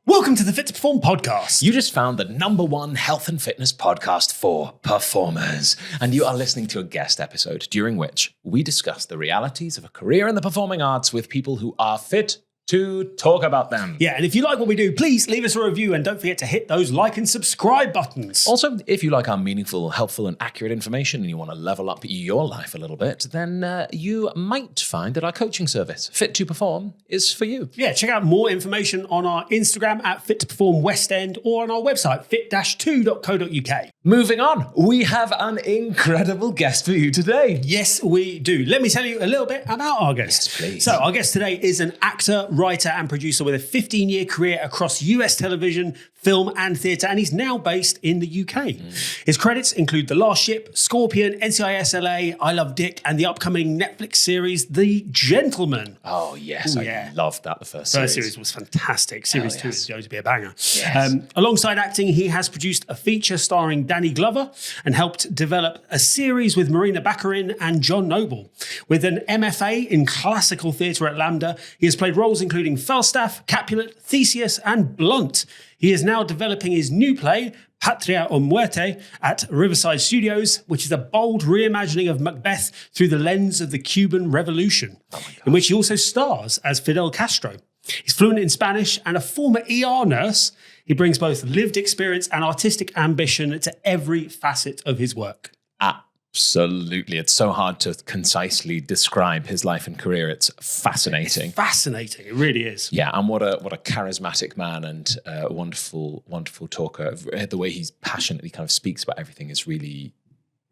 Welcome to the Fit to Perform podcast. You just found the #1 health and fitness podcast for performers. And you are listening to a guest episode during which we discuss the realities of a career in the performing arts with people who are fit to talk about them. Yeah, and if you like what we do, please leave us a review and don't forget to hit those like and subscribe buttons. Also, if you like our meaningful, helpful, and accurate information and you want to level up your life a little bit, then you might find that our coaching service, Fit to Perform, is for you. Yeah, check out more information on our Instagram at Fit to Perform West End or on our website, fit-2.co.uk. Moving on, we have an incredible guest for you today. Yes, we do. Let me tell you a little bit about our guest. Yes, please. So our guest today is an actor, writer and producer with a 15-year career across US television, film and theatre, and he's now based in the UK. His credits include The Last Ship, Scorpion, NCIS LA, I Love Dick, and the upcoming Netflix series, The Gentleman. Oh, yes. I loved that, the first series. First series was fantastic. Series 2 is going to be a banger. Yes. Alongside acting, he has produced a feature starring Danny Glover and helped develop a series with Morena Baccarin and John Noble. With an MFA in classical theatre at LAMDA, he has played roles including Falstaff, Capulet, Theseus, and Blunt. He is now developing his new play, Patria or Muerte, at Riverside Studios, which is a bold reimagining of Macbeth through the lens of the Cuban Revolution, in which he also stars as Fidel Castro. He's fluent in Spanish and a former ER nurse. He brings both lived experience and artistic ambition to every facet of his work. Absolutely. It's so hard to concisely describe his life and career. It's fascinating. It's fascinating. It really is. Yeah, and what a charismatic man and wonderful talker. The way he passionately kind of speaks about everything is really,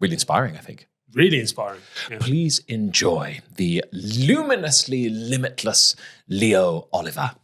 really inspiring, I think. Really inspiring. Yeah. Please enjoy the luminously limitless Leo Oliva.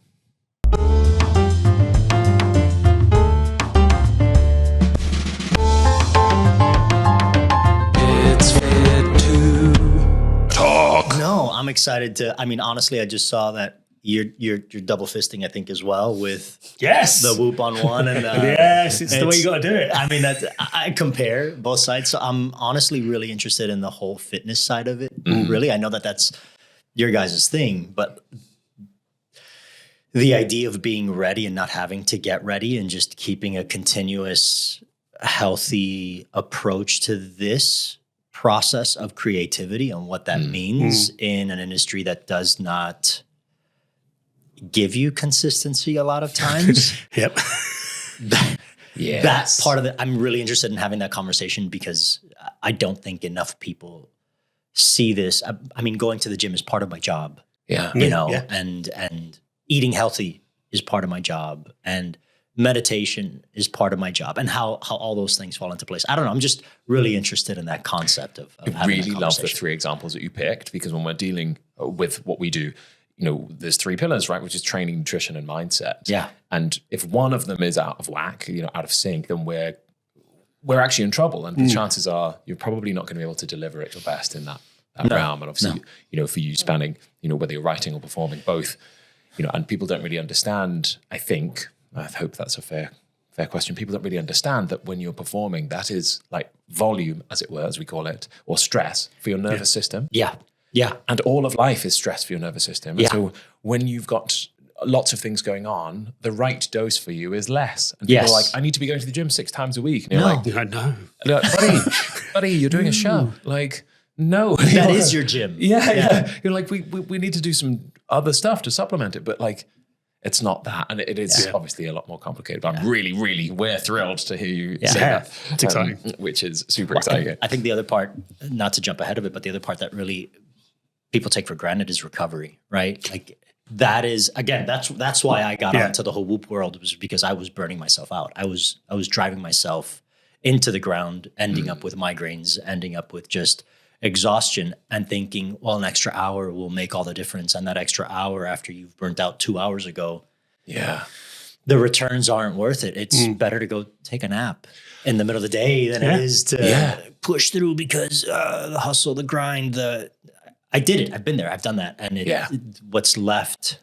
No, I'm excited to. I mean, honestly, I just saw that you're double fisting, I think, as well with the whoop on one and yes, it's the way you got to do it. I mean, I compare both sides, so I'm honestly really interested in the whole fitness side of it. Really, I know that that's your guys' thing, but the idea of being ready and not having to get ready and just keeping a continuous, healthy approach to this process of creativity and what that means in an industry that does not give you consistency a lot of times. Yep. That part of it, I'm really interested in having that conversation because I don't think enough people see this. I mean, going to the gym is part of my job. Yeah. You know, and eating healthy is part of my job, and meditation is part of my job, and how all those things fall into place. I don't know. I'm just really interested in that concept of I really love the 3 examples that you picked, because when we're dealing with what we do, you know, there's 3 pillars, right? Which is training, nutrition, and mindset. Yeah. And if one of them is out of whack, you know, out of sync, then we're actually in trouble. And the chances are you're probably not going to be able to deliver at your best in that realm. And obviously, you know, for you spanning, you know, whether you're writing or performing, both, you know, and people don't really understand, I hope that's a fair question. People don't really understand that when you're performing, that is like volume, as it were, as we call it, or stress for your nervous system. Yeah. Yeah. And all of life is stress for your nervous system. And so when you've got lots of things going on, the right dose for you is less. And people are like, I need to be going to the gym 6 times a week. And you're like, no. Buddy, you're doing a show. Like, no. That is your gym. Yeah. You're like, we need to do some other stuff to supplement it. But like, it's not that. And it is obviously a lot more complicated. But I'm really, we're thrilled to hear you say that. It's exciting. Which is super exciting. I think the other part, not to jump ahead of it, but the other part that really people take for granted is recovery, right? Like that is, again, that's why I got onto the whole Whoop world, was because I was burning myself out. I was driving myself into the ground, ending up with migraines, ending up with just exhaustion, and thinking, well, an extra hour will make all the difference. And that extra hour after you've burnt out 2 hours ago, the returns aren't worth it. It's better to go take a nap in the middle of the day than it is to push through, because the hustle, the grind, I did it. I've been there. I've done that. And what's left,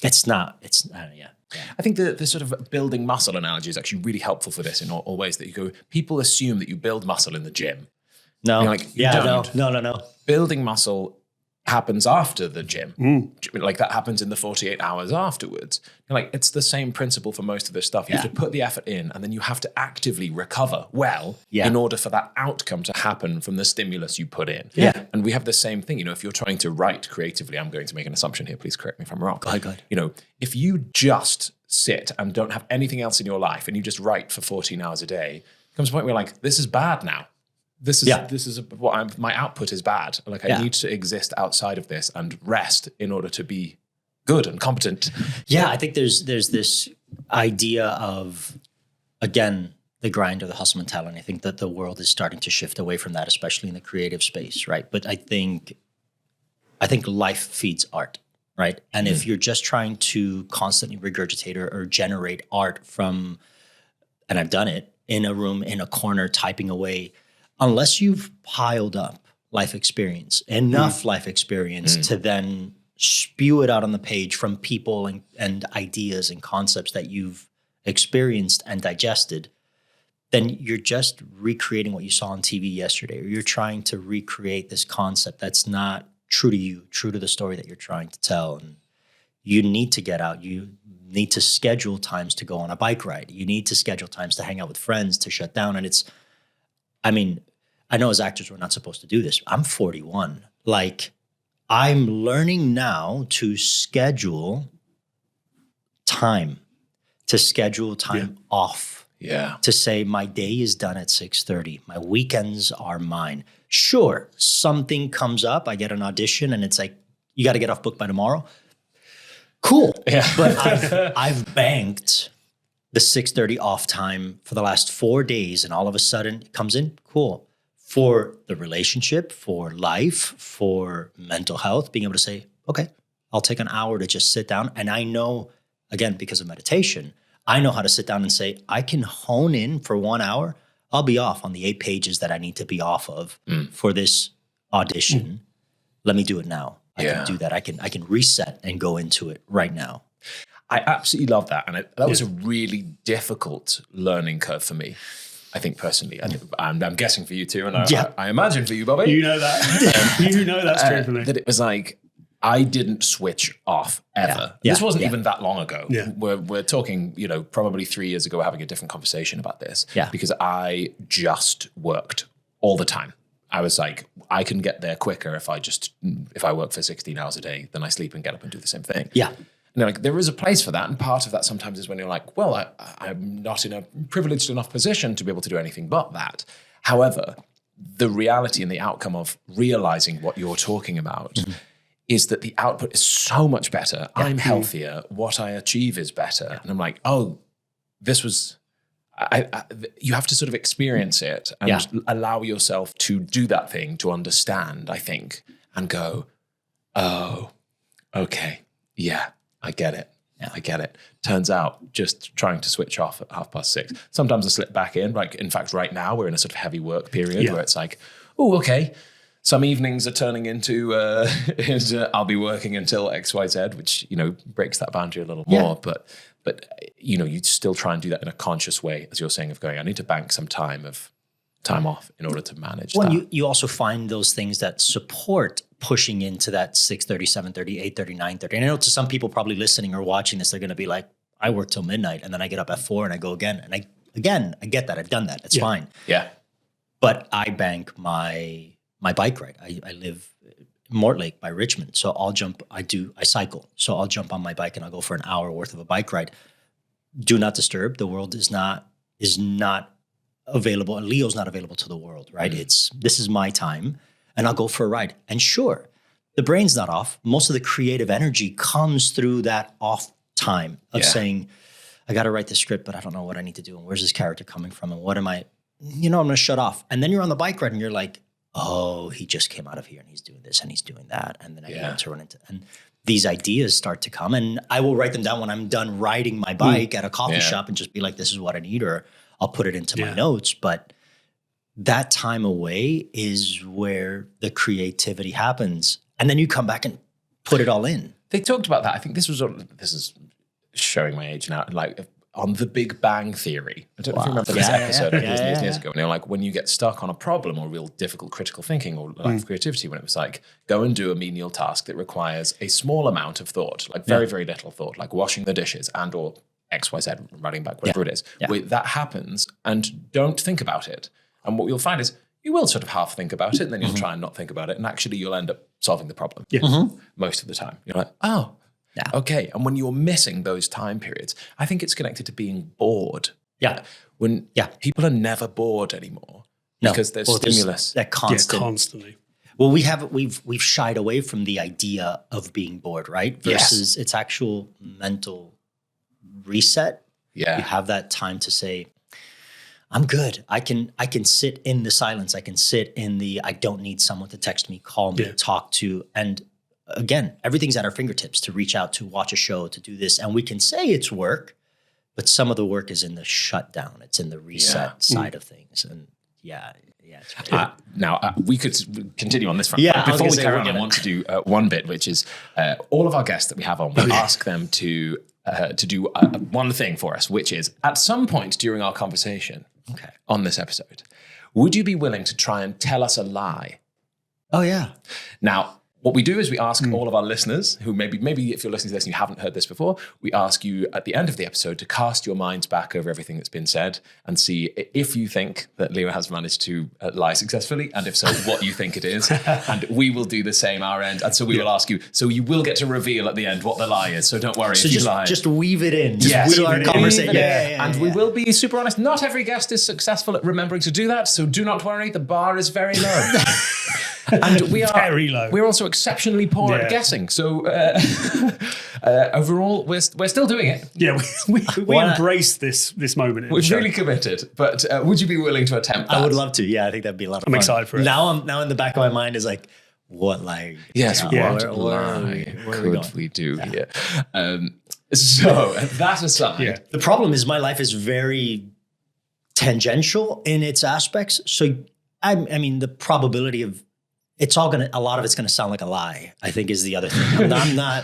it's not. I think the sort of building muscle analogy is actually really helpful for this in all ways. That you go, people assume that you build muscle in the gym. No. You're like, you don't. No. Building muscle happens after the gym. Like that happens in the 48 hours afterwards. Like it's the same principle for most of this stuff. You have to put the effort in and then you have to actively recover well in order for that outcome to happen from the stimulus you put in. Yeah. And we have the same thing, if you're trying to write creatively, I'm going to make an assumption here, please correct me if I'm wrong. Go ahead. If you just sit and don't have anything else in your life and you just write for 14 hours a day, comes a point where you're like, this is bad now. This is what my output is bad. Like I need to exist outside of this and rest in order to be good and competent. Yeah, I think there's this idea of, again, the grind or the hustle mentality. I think that the world is starting to shift away from that, especially in the creative space, right? But I think life feeds art, right? And if you're just trying to constantly regurgitate or generate art from, and I've done it, in a room, in a corner, typing away, unless you've piled up life experience, enough life experience to then spew it out on the page from people and ideas and concepts that you've experienced and digested, then you're just recreating what you saw on TV yesterday, or you're trying to recreate this concept that's not true to you, true to the story that you're trying to tell. And you need to get out. You need to schedule times to go on a bike ride. You need to schedule times to hang out with friends, to shut down. And I know as actors, we're not supposed to do this. I'm 41. Like, I'm learning now to schedule time off. Yeah. To say my day is done at 6:30. My weekends are mine. Sure, something comes up. I get an audition and it's like, you got to get off book by tomorrow. Cool. Yeah. But I've banked the 6:30 off time for the last 4 days, and all of a sudden it comes in. Cool. For the relationship, for life, for mental health, being able to say, okay, I'll take an hour to just sit down. And I know, again, because of meditation, I know how to sit down and say, I can hone in for 1 hour. I'll be off on the 8 pages that I need to be off of for this audition. Let me do it now. I can do that. I can reset and go into it right now. I absolutely love that. And that was a really difficult learning curve for me, I think personally. I'm guessing for you too. And I imagine for you, Bobby. You know that. You know that's true for me. That it was like, I didn't switch off ever. This wasn't even that long ago. Yeah. We're talking, probably 3 years ago, having a different conversation about this. Yeah. Because I just worked all the time. I was like, I can get there quicker if I work for 16 hours a day, then I sleep and get up and do the same thing. Yeah. And there is a place for that. And part of that sometimes is when you're like, well, I'm not in a privileged enough position to be able to do anything but that. However, the reality and the outcome of realizing what you're talking about is that the output is so much better. I'm healthier. What I achieve is better. And I'm like, oh, this was... you have to sort of experience it and allow yourself to do that thing, to understand, I think, and go, oh, okay, yeah, I get it. Yeah. I get it. Turns out just trying to switch off at 6:30. Sometimes I slip back in. Like, in fact, right now we're in a sort of heavy work period where it's like, oh, okay. Some evenings are turning into, I'll be working until X, Y, Z, which, breaks that boundary a little more. But you still try and do that in a conscious way, as you're saying, of going, I need to bank some time off in order to manage that. You also find those things that support pushing into that 6:30, 7:30, 8:30, 9:30. And I know to some people probably listening or watching this, they're going to be like, I work till midnight and then I get up at 4 and I go again. And I get that. I've done that. It's fine. Yeah. But I bank my bike ride. I live Mortlake by Richmond. So I cycle. So I'll jump on my bike and I'll go for an hour worth of a bike ride. Do not disturb. The world is not available. And Leo's not available to the world, right? This is my time and I'll go for a ride. And sure, the brain's not off. Most of the creative energy comes through that off time of saying, I got to write the script, but I don't know what I need to do. And where's this character coming from? And what am I, I'm going to shut off. And then you're on the bike ride and you're like, oh, he just came out of here and he's doing this and he's doing that. And then I get to run into, and these ideas start to come and I will write them down when I'm done riding my bike at a coffee shop and just be like, this is what I need, or I'll put it into my notes. But that time away is where the creativity happens. And then you come back and put it all in. They talked about that. I think this is showing my age now. Like, on The Big Bang Theory. I don't know if you remember this episode years ago. And they're like, when you get stuck on a problem or real difficult critical thinking or lack of creativity, when it was like, go and do a menial task that requires a small amount of thought, like very, very little thought, like washing the dishes and or XYZ, writing back, whatever it is. That happens, and don't think about it. And what you'll find is you will sort of half think about it, and then you'll try and not think about it, and actually you'll end up solving the problem most of the time. You're like, oh, okay. And when you're missing those time periods, I think it's connected to being bored. Yeah. When people are never bored anymore because there's stimulus. That constant. Constantly. Well, we've shied away from the idea of being bored, right? Versus its actual mental reset. Yeah. You have that time to say, I'm good. I can sit in the silence. I can sit in the, I don't need someone to text me, call me, talk to. And again, everything's at our fingertips to reach out, to watch a show, to do this. And we can say it's work, but some of the work is in the shutdown. It's in the reset side of things. And it's now, we could continue on this front. Yeah, but before we carry on, I want to do one bit, which is all of our guests that we have on, we ask them to do one thing for us, which is at some point during our conversation on this episode, would you be willing to try and tell us a lie? Oh, yeah. Now, what we do is we ask all of our listeners, who maybe if you're listening to this and you haven't heard this before, we ask you at the end of the episode to cast your minds back over everything that's been said and see if you think that Leo has managed to lie successfully, and if so, what you think it is. And we will do the same our end. And so we will ask you, so you will get to reveal at the end what the lie is. So don't worry if you lie. Just weave it in. Just wheel our conversation. And we will be super honest. Not every guest is successful at remembering to do that. So do not worry. The bar is very low. And we are very low. We're also exceptionally poor at guessing. So overall, we're still doing it. Yeah, we embrace this moment. We're really committed. But would you be willing to attempt that? I would love to. Yeah, I think that'd be a lot of fun. I'm excited for it. Now in the back of my mind is like, what lie? Yes, what lie could we do here? So that aside, the problem is my life is very tangential in its aspects. So I mean, the probability of a lot of it's going to sound like a lie, I think, is the other thing. I'm not,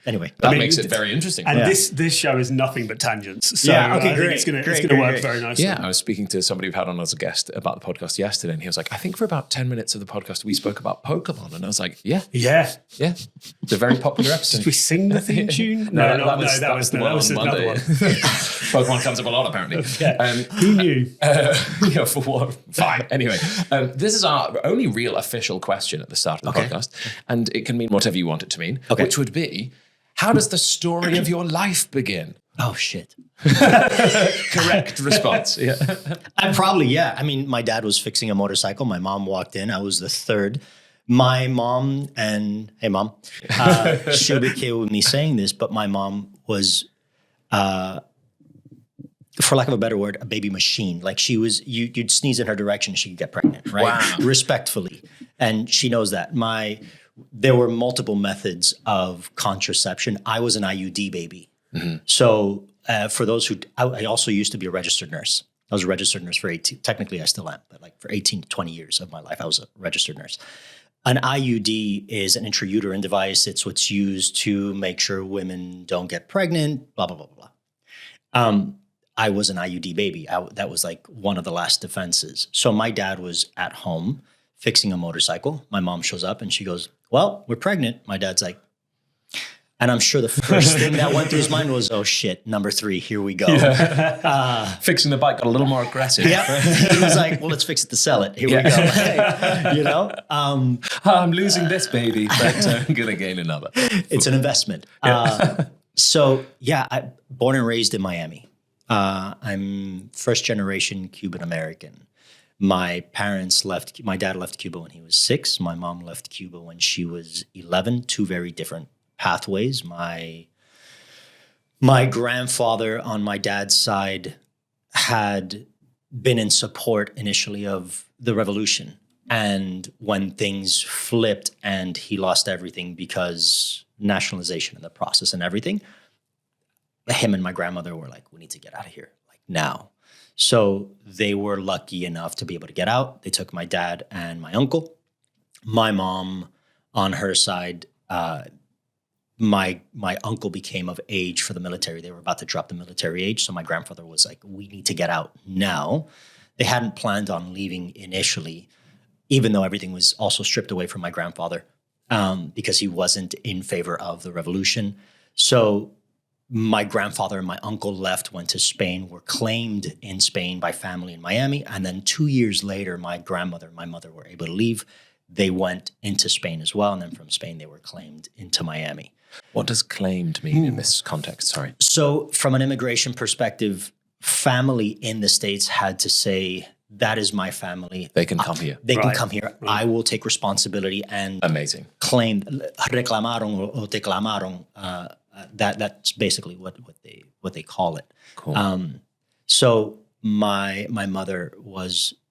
anyway. That makes it very interesting. And this show is nothing but tangents. So I think it's going to work very nicely. Yeah, I was speaking to somebody we've had on as a guest about the podcast yesterday, and he was like, I think for about 10 minutes of the podcast, we spoke about Pokemon. And I was like, yeah. It's a very popular episode. Did we sing the theme tune? No, that was another one. Pokemon comes up a lot, apparently. Who knew? For what? Fine. Anyway, this is our only real official question at the start of the podcast, and it can mean whatever you want it to mean, which would be, how does the story of your life begin? Oh, shit. Correct response. I mean, my dad was fixing a motorcycle. My mom walked in. I was the third. My mom and, hey, Mom, she'll be okay with me saying this, but my mom was, for lack of a better word, a baby machine. Like she was, you'd sneeze in her direction, she could get pregnant, right? Wow. Respectfully. And she knows that. There were multiple methods of contraception. I was an IUD baby. Mm-hmm. So for those I also used to be a registered nurse. I was a registered nurse for 18, technically I still am, but like for 18 to 20 years of my life, I was a registered nurse. An IUD is an intrauterine device. It's what's used to make sure women don't get pregnant, blah, blah, blah, blah. I was an IUD baby. That was like one of the last defenses. So my dad was at home fixing a motorcycle. My mom shows up and she goes, well, we're pregnant. My dad's like, and I'm sure the first thing that went through his mind was, oh shit, number 3, here we go. Fixing the bike got a little more aggressive. Yeah. He was like, well, let's fix it to sell it. Here we go. I'm losing this baby, but I'm going to gain another. It's an investment. So I'm born and raised in Miami. I'm first generation Cuban American. My dad left Cuba when he was 6. My mom left Cuba when she was 11, 2 very different pathways. My grandfather on my dad's side had been in support initially of the revolution. And when things flipped and he lost everything because nationalization in the process and everything, him and my grandmother were like, we need to get out of here, like now. So they were lucky enough to be able to get out. They took my dad and my uncle. My mom on her side my uncle became of age for the military. They were about to drop the military age. So my grandfather was like, we need to get out now. They hadn't planned on leaving initially, even though everything was also stripped away from my grandfather because he wasn't in favor of the revolution. So my grandfather and my uncle left, went to Spain, were claimed in Spain by family in Miami. And then 2 years later, my grandmother and my mother were able to leave. They went into Spain as well. And then from Spain, they were claimed into Miami. What does claimed mean in this context? Sorry. So from an immigration perspective, family in the States had to say, that is my family. They can come here. They can come here. I will take responsibility and Amazing. claim. Reclamaron o declamaron. That's basically what they call it. Cool. So my mother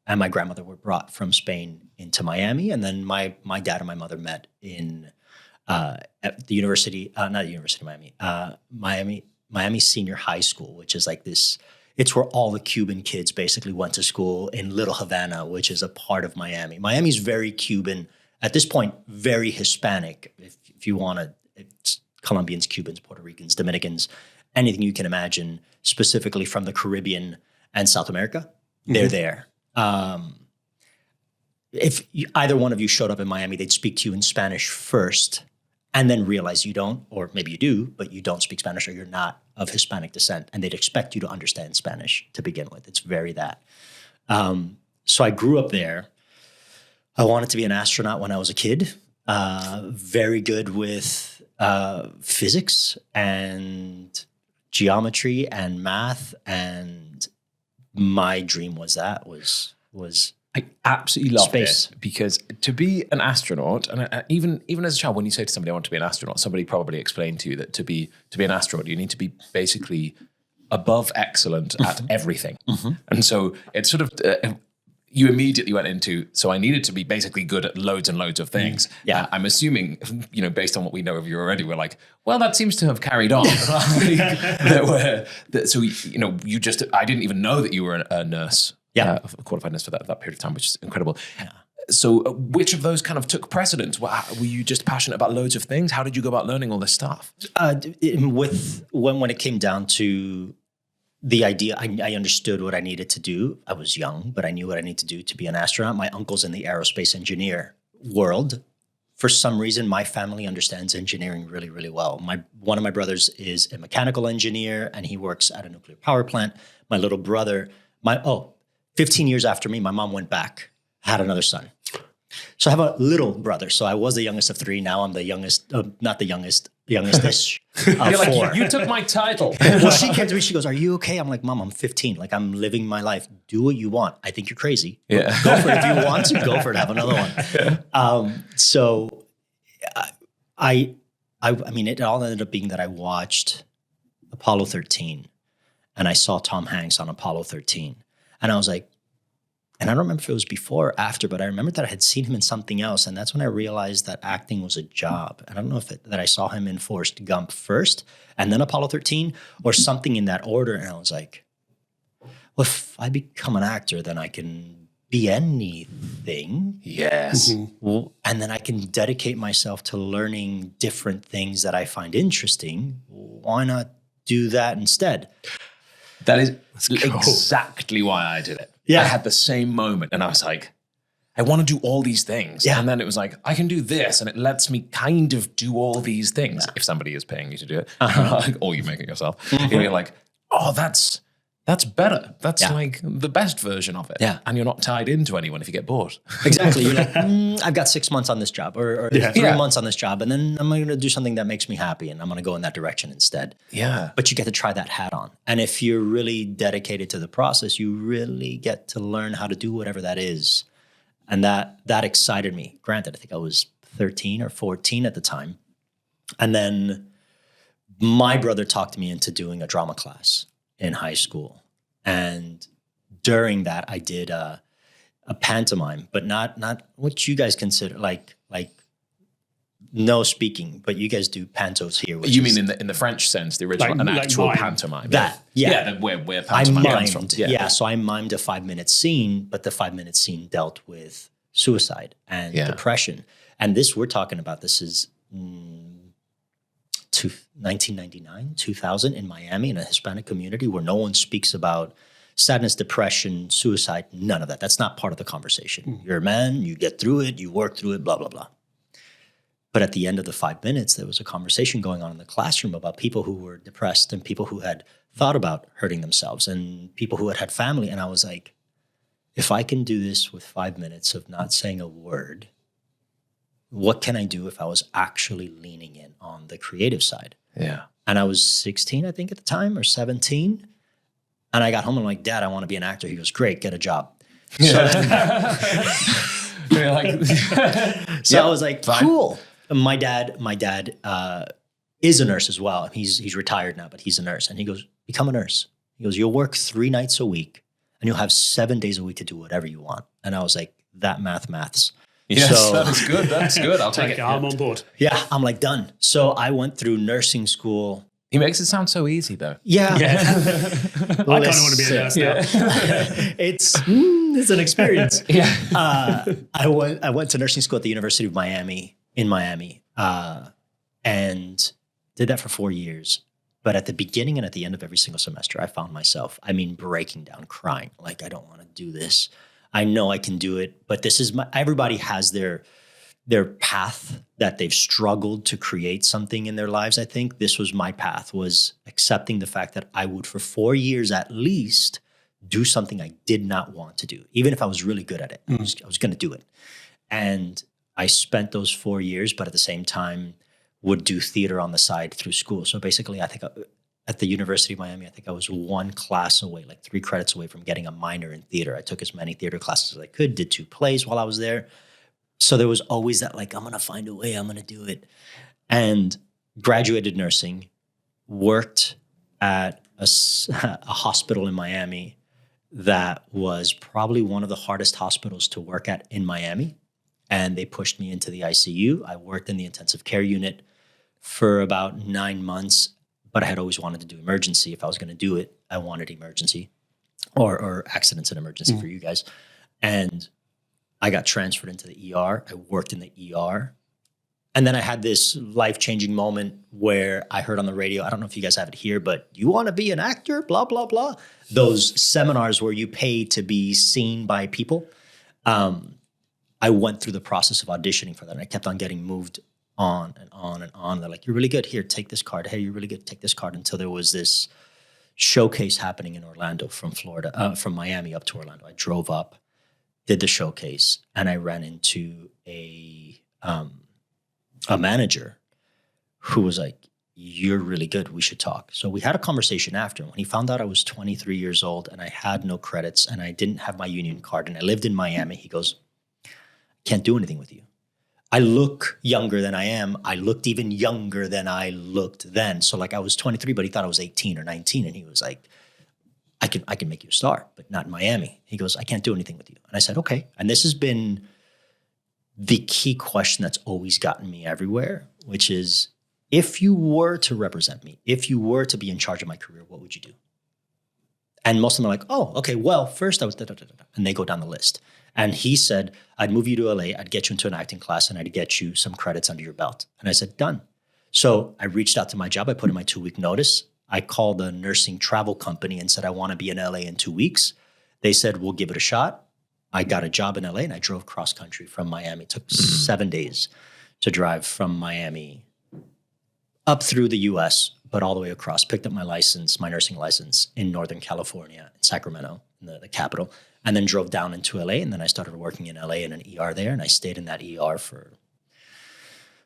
and my grandmother were brought from Spain into Miami, and then my dad and my mother met in at the university, not the University of Miami, Miami Senior High School, which is like this. It's where all the Cuban kids basically went to school in Little Havana, which is a part of Miami. Miami's very Cuban at this point, very Hispanic. If you want to, it's Colombians, Cubans, Puerto Ricans, Dominicans, anything you can imagine, specifically from the Caribbean and South America, they're there. If either one of you showed up in Miami, they'd speak to you in Spanish first and then realize you don't, or maybe you do, but you don't speak Spanish or you're not of Hispanic descent, and they'd expect you to understand Spanish to begin with. It's very that. So I grew up there. I wanted to be an astronaut when I was a kid. Very good with physics and geometry and math, and my dream was I absolutely love space. this because to be an astronaut, and even as a child, when you say to somebody, I want to be an astronaut, somebody probably explained to you that to be an astronaut, you need to be basically above excellent at everything. And so it's sort of, you immediately went into, so I needed to be basically good at loads and loads of things. Yeah. I'm assuming, based on what we know of you already, we're like, well, that seems to have carried on. I didn't even know that you were a nurse. Yeah. A qualified nurse for that period of time, which is incredible. Yeah. So which of those kind of took precedence? Were you just passionate about loads of things? How did you go about learning all this stuff? When it came down to the idea, I understood what I needed to do. I was young, but I knew what I needed to do to be an astronaut. My uncle's in the aerospace engineer world. For some reason, my family understands engineering really, really well. One of my brothers is a mechanical engineer, and he works at a nuclear power plant. My little brother, 15 years after me, my mom went back, had another son. So I have a little brother. So I was the youngest of three. Now I'm the youngest, not the youngest-ish of four. You took my title. Well, she came to me, she goes, are you okay? I'm like, Mom, I'm 15. Like, I'm living my life. Do what you want. I think you're crazy. Yeah. Go for it. If you want to, go for it. Have another one. Yeah. So I mean, it all ended up being that I watched Apollo 13 and I saw Tom Hanks on Apollo 13. And I was like, and I don't remember if it was before or after, but I remember that I had seen him in something else. And that's when I realized that acting was a job. And I don't know that I saw him in Forrest Gump first and then Apollo 13 or something in that order. And I was like, well, if I become an actor, then I can be anything. Yes. Well, and then I can dedicate myself to learning different things that I find interesting. Why not do that instead? That is exactly why I did it. Yeah. I had the same moment and I was like, I want to do all these things. Yeah. And then it was like, I can do this. And it lets me kind of do all these things if somebody is paying you to do it. Or you make it yourself. You're like, oh, that's better. That's like the best version of it. Yeah. And you're not tied into anyone if you get bored. Exactly. You're like, I've got 6 months on this job or 3 months on this job. And then I'm going to do something that makes me happy. And I'm going to go in that direction instead. Yeah. But you get to try that hat on. And if you're really dedicated to the process, you really get to learn how to do whatever that is. And that excited me. Granted, I think I was 13 or 14 at the time. And then my brother talked me into doing a drama class in high school. And during that, I did a pantomime, but not what you guys consider like no speaking, but you guys do pantos here. You mean in the French sense, the original, an actual pantomime? That, yeah. Where pantomime comes from. Yeah, so I mimed a 5-minute scene, but the 5-minute scene dealt with suicide and depression. And we're talking about this is 1999, 2000 in Miami in a Hispanic community where no one speaks about sadness, depression, suicide, none of that. That's not part of the conversation. You're a man, you get through it, you work through it, blah, blah, blah. But at the end of the 5 minutes, there was a conversation going on in the classroom about people who were depressed and people who had thought about hurting themselves and people who had family. And I was like, if I can do this with 5 minutes of not saying a word, what can I do if I was actually leaning in on the creative side? Yeah. And I was 16, I think at the time, or 17. And I got home and I'm like, Dad, I want to be an actor. He goes, great, get a job. So, I was like, cool. My dad is a nurse as well. He's retired now, but he's a nurse. And he goes, become a nurse. He goes, you'll work 3 nights a week and you'll have 7 days a week to do whatever you want. And I was like, that maths. Yes, so, that is good. That's good. I'll take it. I'm on board. Yeah, I'm like, done. So I went through nursing school. He makes it sound so easy, though. Yeah. I kind of want to be a nurse now. It's an experience. I went to nursing school at the University of Miami, in Miami, and did that for 4 years. But at the beginning and at the end of every single semester, I found myself, breaking down, crying. Like, I don't want to do this. I know I can do it, but this is everybody has their path that they've struggled to create something in their lives. I think this was my path, was accepting the fact that I would for 4 years at least do something I did not want to do. Even if I was really good at it, I was going to do it. And I spent those 4 years, but at the same time would do theater on the side through school. So basically, I think at the University of Miami, I think I was 1 class away, like 3 credits away from getting a minor in theater. I took as many theater classes as I could, did 2 plays while I was there. So there was always that, like, I'm going to find a way, I'm going to do it. And graduated nursing, worked at a hospital in Miami that was probably one of the hardest hospitals to work at in Miami. And they pushed me into the ICU. I worked in the intensive care unit for about 9 months, but I had always wanted to do emergency. If I was going to do it, I wanted emergency or accidents and emergency for you guys. And I got transferred into the ER. I worked in the ER. And then I had this life-changing moment where I heard on the radio, I don't know if you guys have it here, but you want to be an actor, blah, blah, blah. Those seminars where you pay to be seen by people. I went through the process of auditioning for that. And I kept on getting moved on and on and on. They're like, you're really good. Here, take this card. Hey, you're really good. Take this card. Until there was this showcase happening in Orlando from from Miami up to Orlando. I drove up, did the showcase, and I ran into a manager who was like, you're really good. We should talk. So we had a conversation after. When he found out I was 23 years old and I had no credits and I didn't have my union card and I lived in Miami, he goes, can't do anything with you. I look younger than I am. I looked even younger than I looked then. So like I was 23, but he thought I was 18 or 19. And he was like, I can make you a star, but not in Miami. He goes, I can't do anything with you. And I said, okay. And this has been the key question that's always gotten me everywhere, which is, if you were to represent me, if you were to be in charge of my career, what would you do? And most of them are like, oh, okay, well, first I was da-da-da-da-da. And they go down the list. And he said, I'd move you to LA, I'd get you into an acting class, and I'd get you some credits under your belt. And I said, done. So I reached out to my job. I put in my 2-week notice. I called a nursing travel company and said, I want to be in LA in 2 weeks. They said, we'll give it a shot. I got a job in LA and I drove cross country from Miami. It took 7 days to drive from Miami up through the US, but all the way across. Picked up my license, my nursing license in Northern California, in Sacramento, in the capital, and then drove down into LA. And then I started working in LA in an ER there. And I stayed in that ER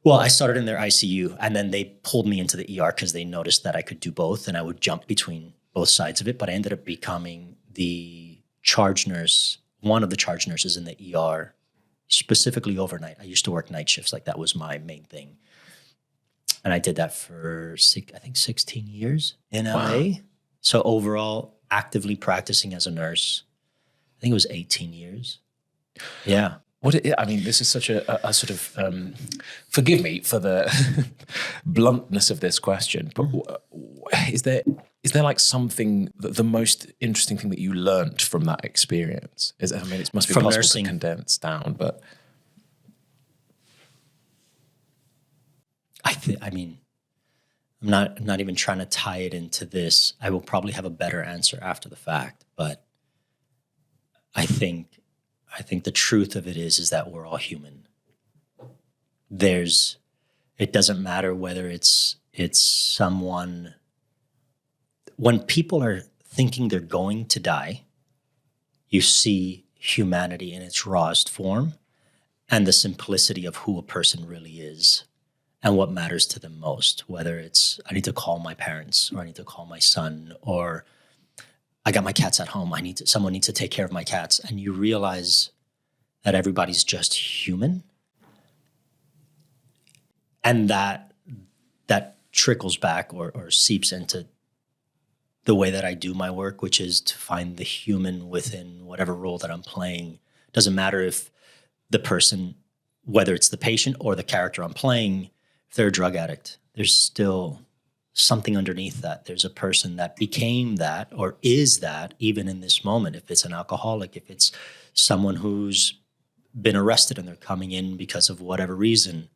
I started in their ICU, and then they pulled me into the ER because they noticed that I could do both and I would jump between both sides of it. But I ended up becoming the charge nurse, one of the charge nurses in the ER, specifically overnight. I used to work night shifts. Like that was my main thing. And I did that for, I think, 16 years in LA. Wow. So overall, actively practicing as a nurse, I think it was 18 years. Yeah. This is such a sort of, forgive me for the bluntness of this question, but is there like something, the most interesting thing that you learned from that experience? It must be from possible nursing. to condense down, but... I'm not even trying to tie it into this. I will probably have a better answer after the fact, but I think the truth of it is that we're all human. It doesn't matter whether it's someone, when people are thinking they're going to die, you see humanity in its rawest form and the simplicity of who a person really is and what matters to them most, whether it's, I need to call my parents, or I need to call my son, or I got my cats at home. Someone needs to take care of my cats. And you realize that everybody's just human. And that trickles back or seeps into the way that I do my work, which is to find the human within whatever role that I'm playing. Doesn't matter if the person, whether it's the patient or the character I'm playing, if they're a drug addict, there's still something underneath that. There's a person that became that or is that even in this moment. If it's an alcoholic, if it's someone who's been arrested and they're coming in because of whatever reason,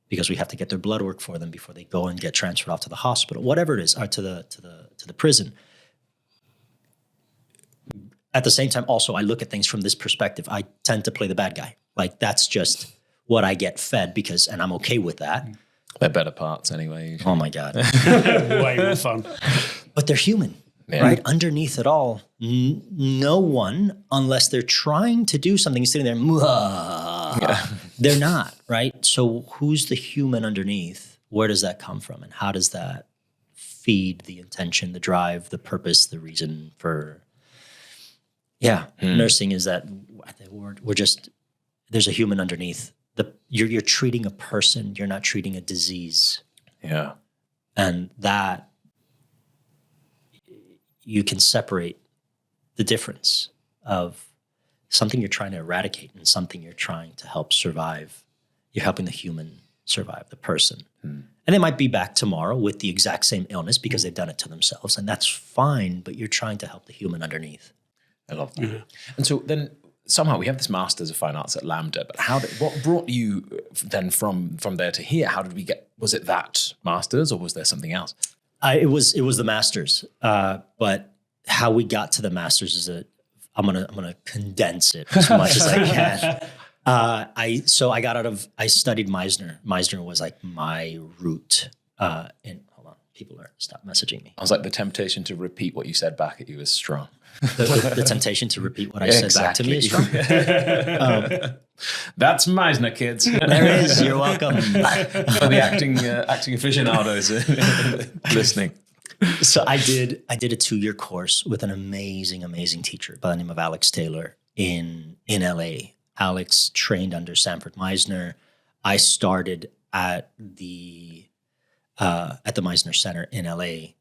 because we have to get their blood work for them before they go and get transferred off to the hospital, whatever it is, or to the prison. At the same time, also, I look at things from this perspective. I tend to play the bad guy. Like, that's just what I get fed and I'm okay with that. They're better parts anyway. Oh my God. Way more fun. But they're human, right? Underneath it all, no one, unless they're trying to do something, sitting there, they're not, right? So who's the human underneath? Where does that come from? And how does that feed the intention, the drive, the purpose, the reason for... Nursing is that we're just, there's a human underneath. You're treating a person, you're not treating a disease. Yeah. And that you can separate the difference of something you're trying to eradicate and something you're trying to help survive. You're helping the human survive, the person. And they might be back tomorrow with the exact same illness because they've done it to themselves, and that's fine, but you're trying to help the human underneath. I love that. Yeah. And so then somehow we have this Masters of Fine Arts at LAMDA, but what brought you then from there to here? How did we was it that Masters or was there something else? It was the Masters, but how we got to the Masters is I'm gonna condense it as much as I can. I studied Meisner. Meisner was like my root. Hold on, people stop messaging me. I was like, the temptation to repeat what you said back at you is strong. The temptation to repeat what I said back to me is strong. That's Meisner, kids. There it is. You're welcome. For the acting aficionados listening. So I did a 2-year course with an amazing teacher by the name of Alex Taylor in LA. Alex trained under Sanford Meisner. I started at the Meisner Center in LA.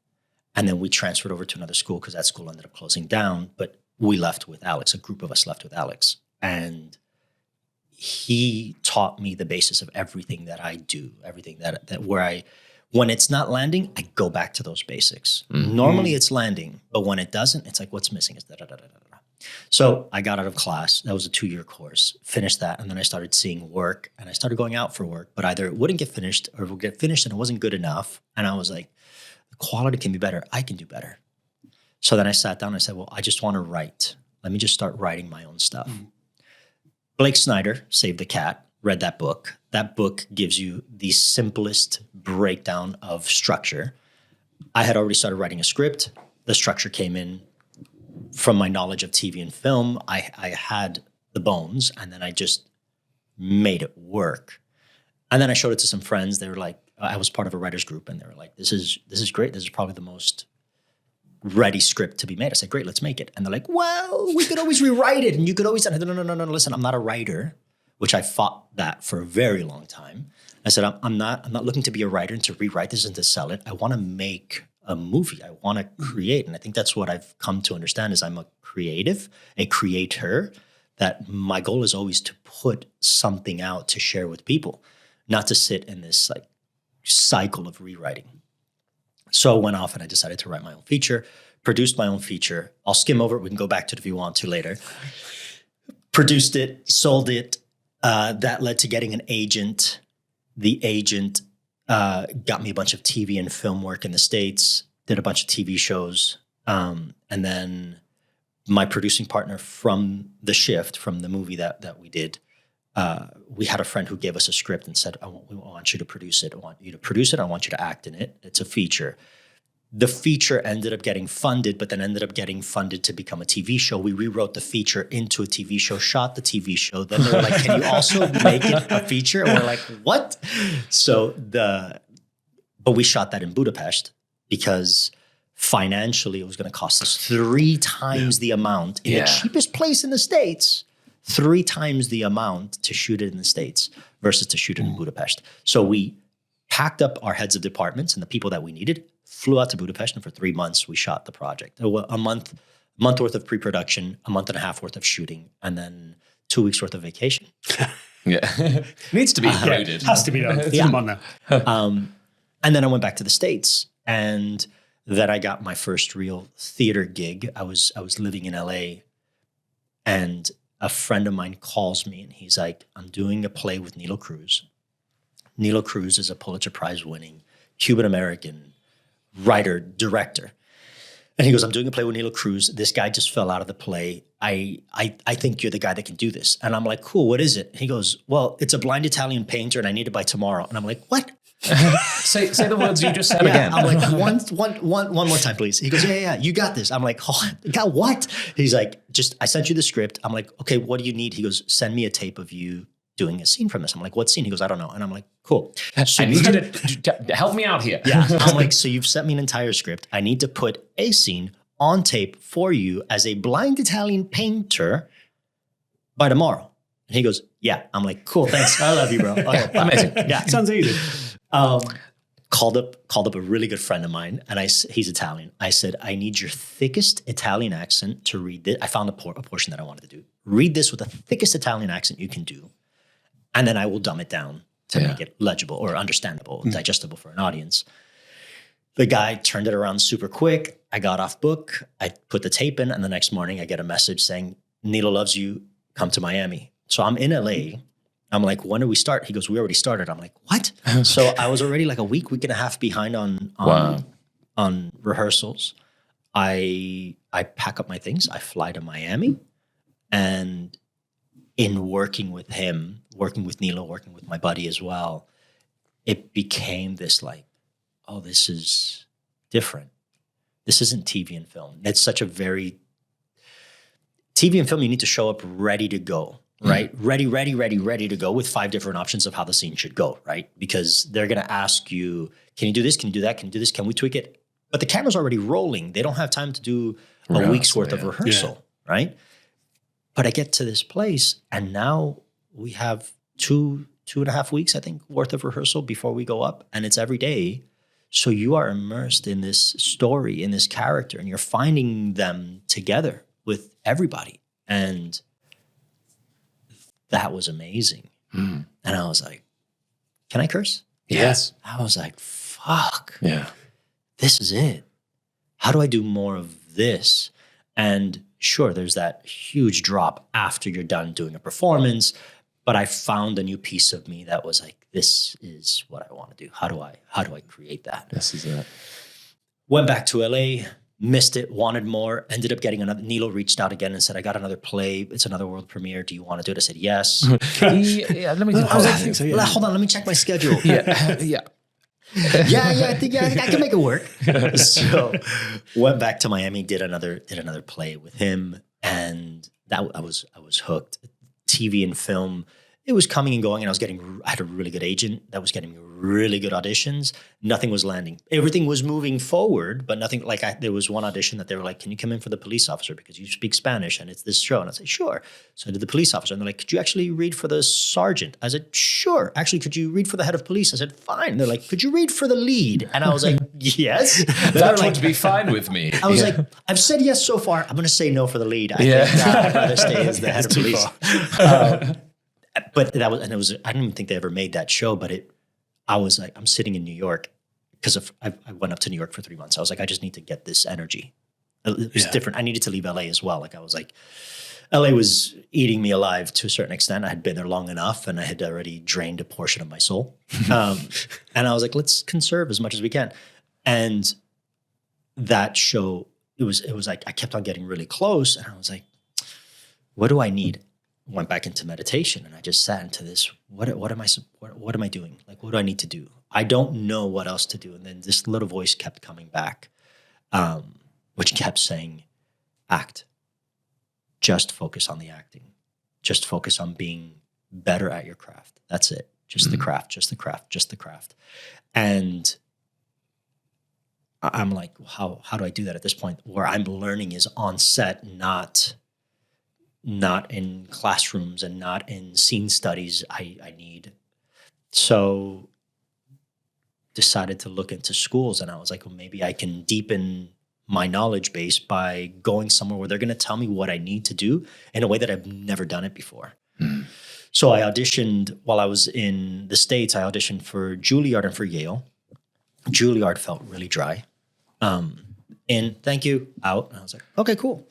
And then we transferred over to another school because that school ended up closing down. But we left with Alex. A group of us left with Alex. And he taught me the basis of everything that I do, everything that when it's not landing, I go back to those basics. Mm-hmm. Normally it's landing, but when it doesn't, it's like, what's missing is da-da-da-da-da-da. So I got out of class. That was a 2-year course, finished that. And then I started seeing work and I started going out for work, but either it wouldn't get finished or it would get finished and it wasn't good enough. And I was like, the quality can be better. I can do better. So then I sat down and I said, well, I just want to write. Let me just start writing my own stuff. Mm-hmm. Blake Snyder, Save the Cat, read that book. That book gives you the simplest breakdown of structure. I had already started writing a script. The structure came in from my knowledge of TV and film. I had the bones, and then I just made it work. And then I showed it to some friends. They were like, I was part of a writer's group, and they were like, this is great. This is probably the most ready script to be made. I said, great, let's make it. And they're like, well, we could always rewrite it. And you could always say, no, listen, I'm not a writer, which I fought that for a very long time. I said, I'm not looking to be a writer and to rewrite this and to sell it. I want to make a movie. I want to create. And I think that's what I've come to understand is I'm a creative, a creator, that my goal is always to put something out to share with people, not to sit in this like cycle of rewriting. So I went off and I decided to write my own feature, produced my own feature. I'll skim over it. We can go back to it if you want to later. Produced it, sold it. That led to getting an agent. The agent got me a bunch of TV and film work in the States, did a bunch of TV shows. And then my producing partner from The Shift, from the movie that we did, we had a friend who gave us a script and said, we want you to produce it. I want you to produce it. I want you to act in it. It's a feature. The feature ended up getting funded, but then ended up getting funded to become a TV show. We rewrote the feature into a TV show, shot the TV show. Then they were like, can you also make it a feature? And we're like, what? But we shot that in Budapest because financially it was going to cost us 3 times the amount in the cheapest place in the States, 3 times the amount to shoot it in the States versus to shoot it in Budapest. So we packed up our heads of departments and the people that we needed, flew out to Budapest, and for 3 months we shot the project. A month worth of pre-production, a month and a half worth of shooting, and then 2 weeks worth of vacation. Needs to be included. Has to be done. Come on now. And then I went back to the States, and then I got my first real theater gig. I was living in LA, and a friend of mine calls me, and he's like, I'm doing a play with Nilo Cruz. Nilo Cruz is a Pulitzer Prize winning Cuban-American writer, director. And he goes, I'm doing a play with Nilo Cruz. This guy just fell out of the play. I think you're the guy that can do this. And I'm like, cool, what is it? He goes, well, it's a blind Italian painter and I need it by tomorrow. And I'm like, what? say the words you just said again. I'm like, one more time, please. He goes, yeah, you got this. I'm like, oh, got what? He's like, I sent you the script. I'm like, okay, what do you need? He goes, send me a tape of you doing a scene from this. I'm like, what scene? He goes, I don't know. And I'm like, cool. So I need you to help me out here. Yeah. I'm like, so you've sent me an entire script. I need to put a scene on tape for you as a blind Italian painter by tomorrow. And he goes, yeah. I'm like, cool, thanks. I love you, bro. Okay, amazing. Yeah. Sounds easy. Called up a really good friend of mine, and he's Italian. I said, I need your thickest Italian accent to read this. I found a portion that I wanted to do. Read this with the thickest Italian accent you can do. And then I will dumb it down to make it legible or understandable, digestible for an audience. The guy turned it around super quick. I got off book. I put the tape in, and the next morning I get a message saying, Nilo loves you. Come to Miami. So I'm in LA. I'm like, when do we start? He goes, we already started. I'm like, what? So I was already like a week and a half behind on rehearsals. I pack up my things. I fly to Miami, and in working with him, working with Nilo, working with my buddy as well, it became this like, oh, this is different. This isn't TV and film. It's such a very TV and film, you need to show up ready to go, right? Ready to go with 5 different options of how the scene should go, right? Because they're going to ask you, can you do this? Can you do that? Can you do this? Can we tweak it? But the camera's already rolling. They don't have time to do a week's worth of rehearsal, right? But I get to this place, and now we have 2.5 weeks, I think, worth of rehearsal before we go up, and it's every day. So you are immersed in this story, in this character, and you're finding them together with everybody. And that was amazing. And I was like, can I curse? Yes. I was like, fuck. Yeah. This is it. How do I do more of this? And sure, there's that huge drop after you're done doing a performance, but I found a new piece of me that was like, this is what I want to do. How do I create that? This is it. Went back to LA, missed it, wanted more, ended up getting another. Nilo reached out again and said, I got another play. It's another world premiere. Do you want to do it? I said, yes. Let me Hold on, let me check my schedule. Yeah. I think I can make it work. So went back to Miami, did another play with him, and that I was hooked. TV and film, it was coming and going, and I had a really good agent that was getting me really good auditions. Nothing was landing. Everything was moving forward, but nothing. There was one audition that they were like, "Can you come in for the police officer because you speak Spanish and it's this show?" And I said, "Sure." So I did the police officer, and they're like, "Could you actually read for the sergeant?" I said, "Sure." Actually, could you read for the head of police? I said, "Fine." They're like, "Could you read for the lead?" And I was like, "Yes." That would be fine with me. I was like, "I've said yes so far. I'm going to say no for the lead. I think I'd rather stay as the head of police." But I don't even think they ever made that show, but I was like, I'm sitting in New York because I went up to New York for 3 months. I was like, I just need to get this energy. It was different. I needed to leave LA as well. Like I was like, LA was eating me alive to a certain extent. I had been there long enough and I had already drained a portion of my soul. And I was like, let's conserve as much as we can. And that show, it was like, I kept on getting really close and I was like, what do I need? Went back into meditation and I just sat into this. What am I doing? Like, what do I need to do? I don't know what else to do. And then this little voice kept coming back, which kept saying, act. Just focus on the acting. Just focus on being better at your craft. That's it. Just the craft, just the craft, just the craft. And I'm like, how do I do that at this point? Where I'm learning is on set, not in classrooms and not in scene studies I need. So decided to look into schools and I was like, well, maybe I can deepen my knowledge base by going somewhere where they're going to tell me what I need to do in a way that I've never done it before. So I auditioned while I was in the States. I auditioned for Juilliard and for Yale. Juilliard felt really dry. In, thank you, out. And I was like, okay, cool.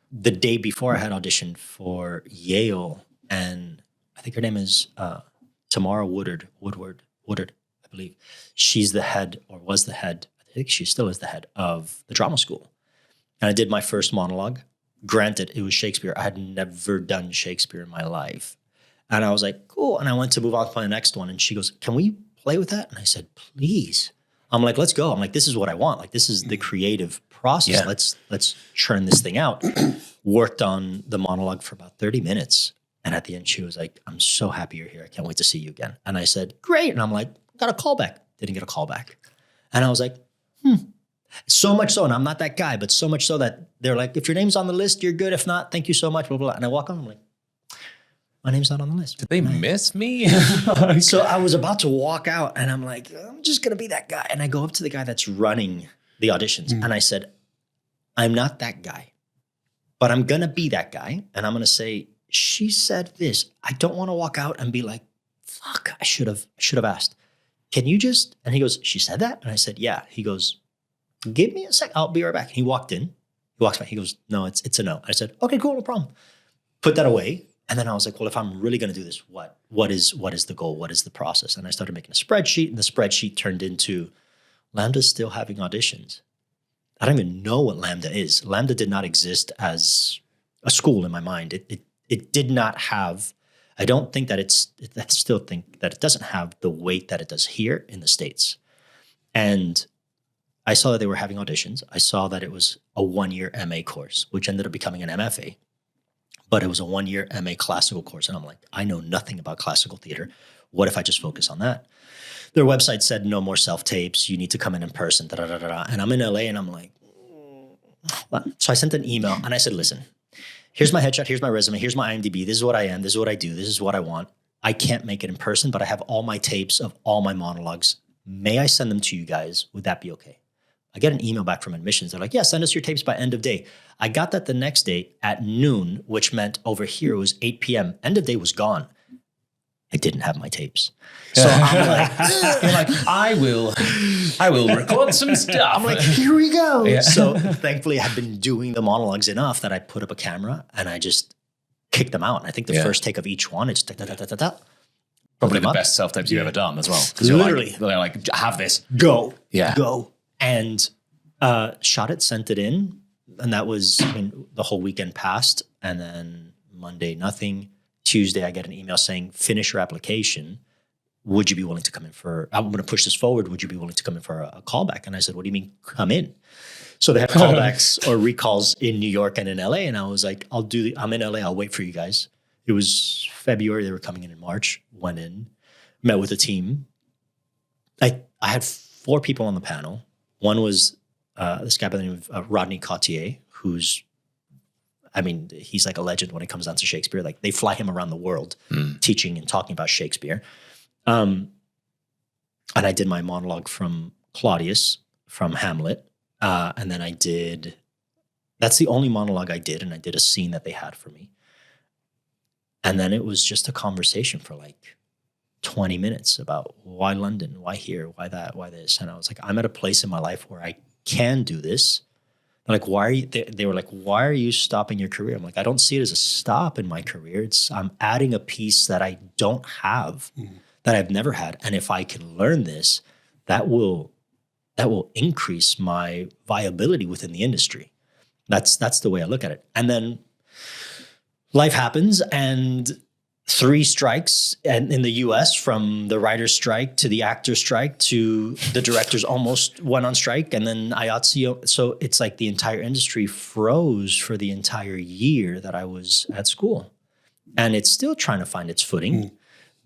The day before I had auditioned for Yale, and I think her name is Tamara Woodard, I believe. She's the head, or was the head, I think she still is the head of the drama school. And I did my first monologue. Granted, it was Shakespeare. I had never done Shakespeare in my life. And I was like, cool. And I went to move on to play the next one. And she goes, can we play with that? And I said, please. I'm like, let's go. I'm like, this is what I want. Like, this is the creative process. Yeah. Let's churn this thing out. Worked on the monologue for about 30 minutes. And at the end, she was like, I'm so happy you're here. I can't wait to see you again. And I said, great. And I'm like, got a call back. Didn't get a call back. And I was like, So much so, and I'm not that guy, but so much so that they're like, if your name's on the list, you're good. If not, thank you so much, blah, blah, blah. And I walk on, I'm like, my name's not on the list. Did they miss me? So I was about to walk out and I'm like, I'm just going to be that guy. And I go up to the guy that's running the auditions. And I said, I'm not that guy, but I'm going to be that guy. And I'm going to say, she said this. I don't want to walk out and be like, fuck, I should have asked. Can you just, and he goes, she said that? And I said, yeah. He goes, give me a sec. I'll be right back. He walked in. He walks back. He goes, no, it's a no. I said, okay, cool, no problem. Put that away. And then I was like, well, if I'm really going to do this, what is the goal? What is the process? And I started making a spreadsheet, and the spreadsheet turned into LAMDA's still having auditions. I don't even know what LAMDA is. LAMDA did not exist as a school in my mind. It did not have, I don't think that I still think that it doesn't have the weight that it does here in the States. And I saw that they were having auditions. I saw that it was a 1-year MA course, which ended up becoming an MFA. But it was a 1-year MA classical course. And I'm like, I know nothing about classical theater. What if I just focus on that? Their website said no more self-tapes. You need to come in person. Da, da, da, da, da. And I'm in LA and I'm like, so I sent an email and I said, listen, here's my headshot. Here's my resume. Here's my IMDb. This is what I am. This is what I do. This is what I want. I can't make it in person, but I have all my tapes of all my monologues. May I send them to you guys? Would that be okay? I get an email back from admissions. They're like, yeah, send us your tapes by end of day. I got that the next day at noon, which meant over here it was 8 p.m. End of day was gone. I didn't have my tapes. So I'm like, you're like, I will record some stuff. I'm like, here we go. Yeah. So thankfully I had been doing the monologues enough that I put up a camera and I just kicked them out. And I think the first take of each one, it's da-da-da-da-da. Probably the best self-tapes you've ever done as well. Literally. They're like, have this. Go. Yeah. Go. And shot it, sent it in. And that was the whole weekend passed. And then Monday, nothing. Tuesday, I get an email saying, finish your application. Would you be willing to come in I'm going to push this forward. Would you be willing to come in for a callback? And I said, what do you mean come in? So they have callbacks or recalls in New York and in LA. And I was like, I'm in LA. I'll wait for you guys. It was February. They were coming in March. Went in, met with the team. I had 4 people on the panel. One was this guy by the name of Rodney Cottier, he's like a legend when it comes down to Shakespeare. Like they fly him around the world teaching and talking about Shakespeare. And I did my monologue from Claudius from Hamlet. And then that's the only monologue I did. And I did a scene that they had for me. And then it was just a conversation for like 20 minutes about why London, why here, why that, why this. And I was like, I'm at a place in my life where I can do this. They're like, why are you, they were like, why are you stopping your career? I'm like, I don't see it as a stop in my career. I'm adding a piece that I don't have, that I've never had. And if I can learn this, that will increase my viability within the industry. That's the way I look at it. And then life happens, and 3 strikes and in the US, from the writer's strike to the actor's strike to the directors almost went on strike, and then IATSE. So it's like the entire industry froze for the entire year that I was at school. And it's still trying to find its footing.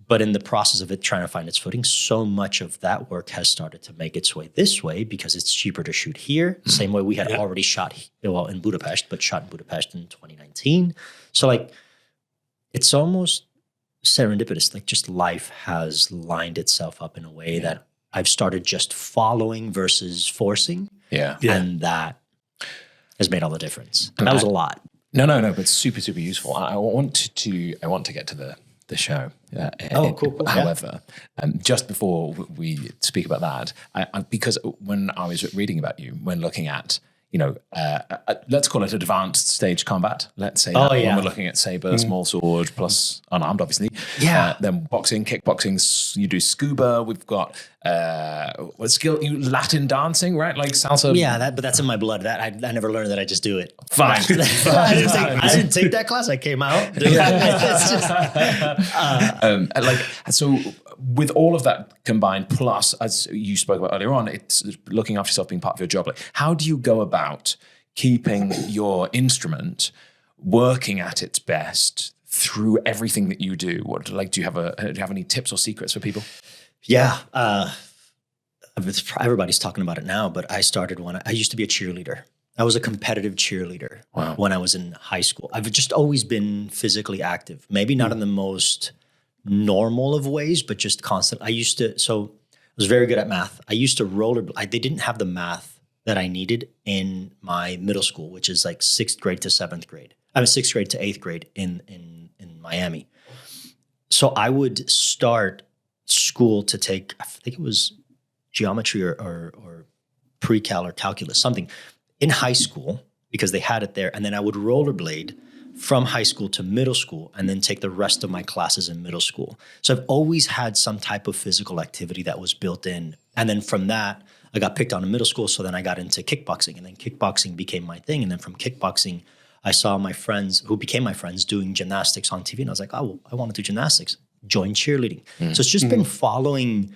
But in the process of it trying to find its footing, so much of that work has started to make its way this way because it's cheaper to shoot here. Same way we had already shot, well, in Budapest, but shot in Budapest in 2019. So like, it's almost serendipitous. Like, just life has lined itself up in a way that I've started just following versus forcing. And that has made all the difference. And that was a lot. No, but super, super useful. I want to get to the show. Cool. However, just before we speak about that, because when I was reading about you, when looking at, let's call it advanced stage combat. Let's say when we're looking at saber, small sword, plus unarmed, obviously. Then boxing, kickboxing. You do scuba. We've got what skill? Latin dancing, right? Like salsa. Yeah, but that's in my blood. That I never learned that. I just do it. Fine. I didn't take that class. I came out. It's just, so with all of that combined, plus as you spoke about earlier on, it's looking after yourself being part of your job. Like, how do you go about keeping your instrument working at its best through everything that you do? Do you have any tips or secrets for people? Yeah. Everybody's talking about it now, but I started when I used to be a cheerleader. I was a competitive cheerleader when I was in high school. I've just always been physically active, maybe not in the most normal of ways, but just constant. I was very good at math. I used to they didn't have the math that I needed in my middle school, which is like 6th grade to 7th grade. I was 6th grade to 8th grade in Miami. So I would start school to take, I think it was geometry or pre-cal or calculus, something in high school, because they had it there. And then I would rollerblade from high school to middle school and then take the rest of my classes in middle school. So I've always had some type of physical activity that was built in. And then from that, I got picked on in middle school. So then I got into kickboxing, and then kickboxing became my thing. And then from kickboxing, I saw my friends who became my friends doing gymnastics on TV. And I was like, oh, well, I want to do gymnastics. Join cheerleading. So it's just been following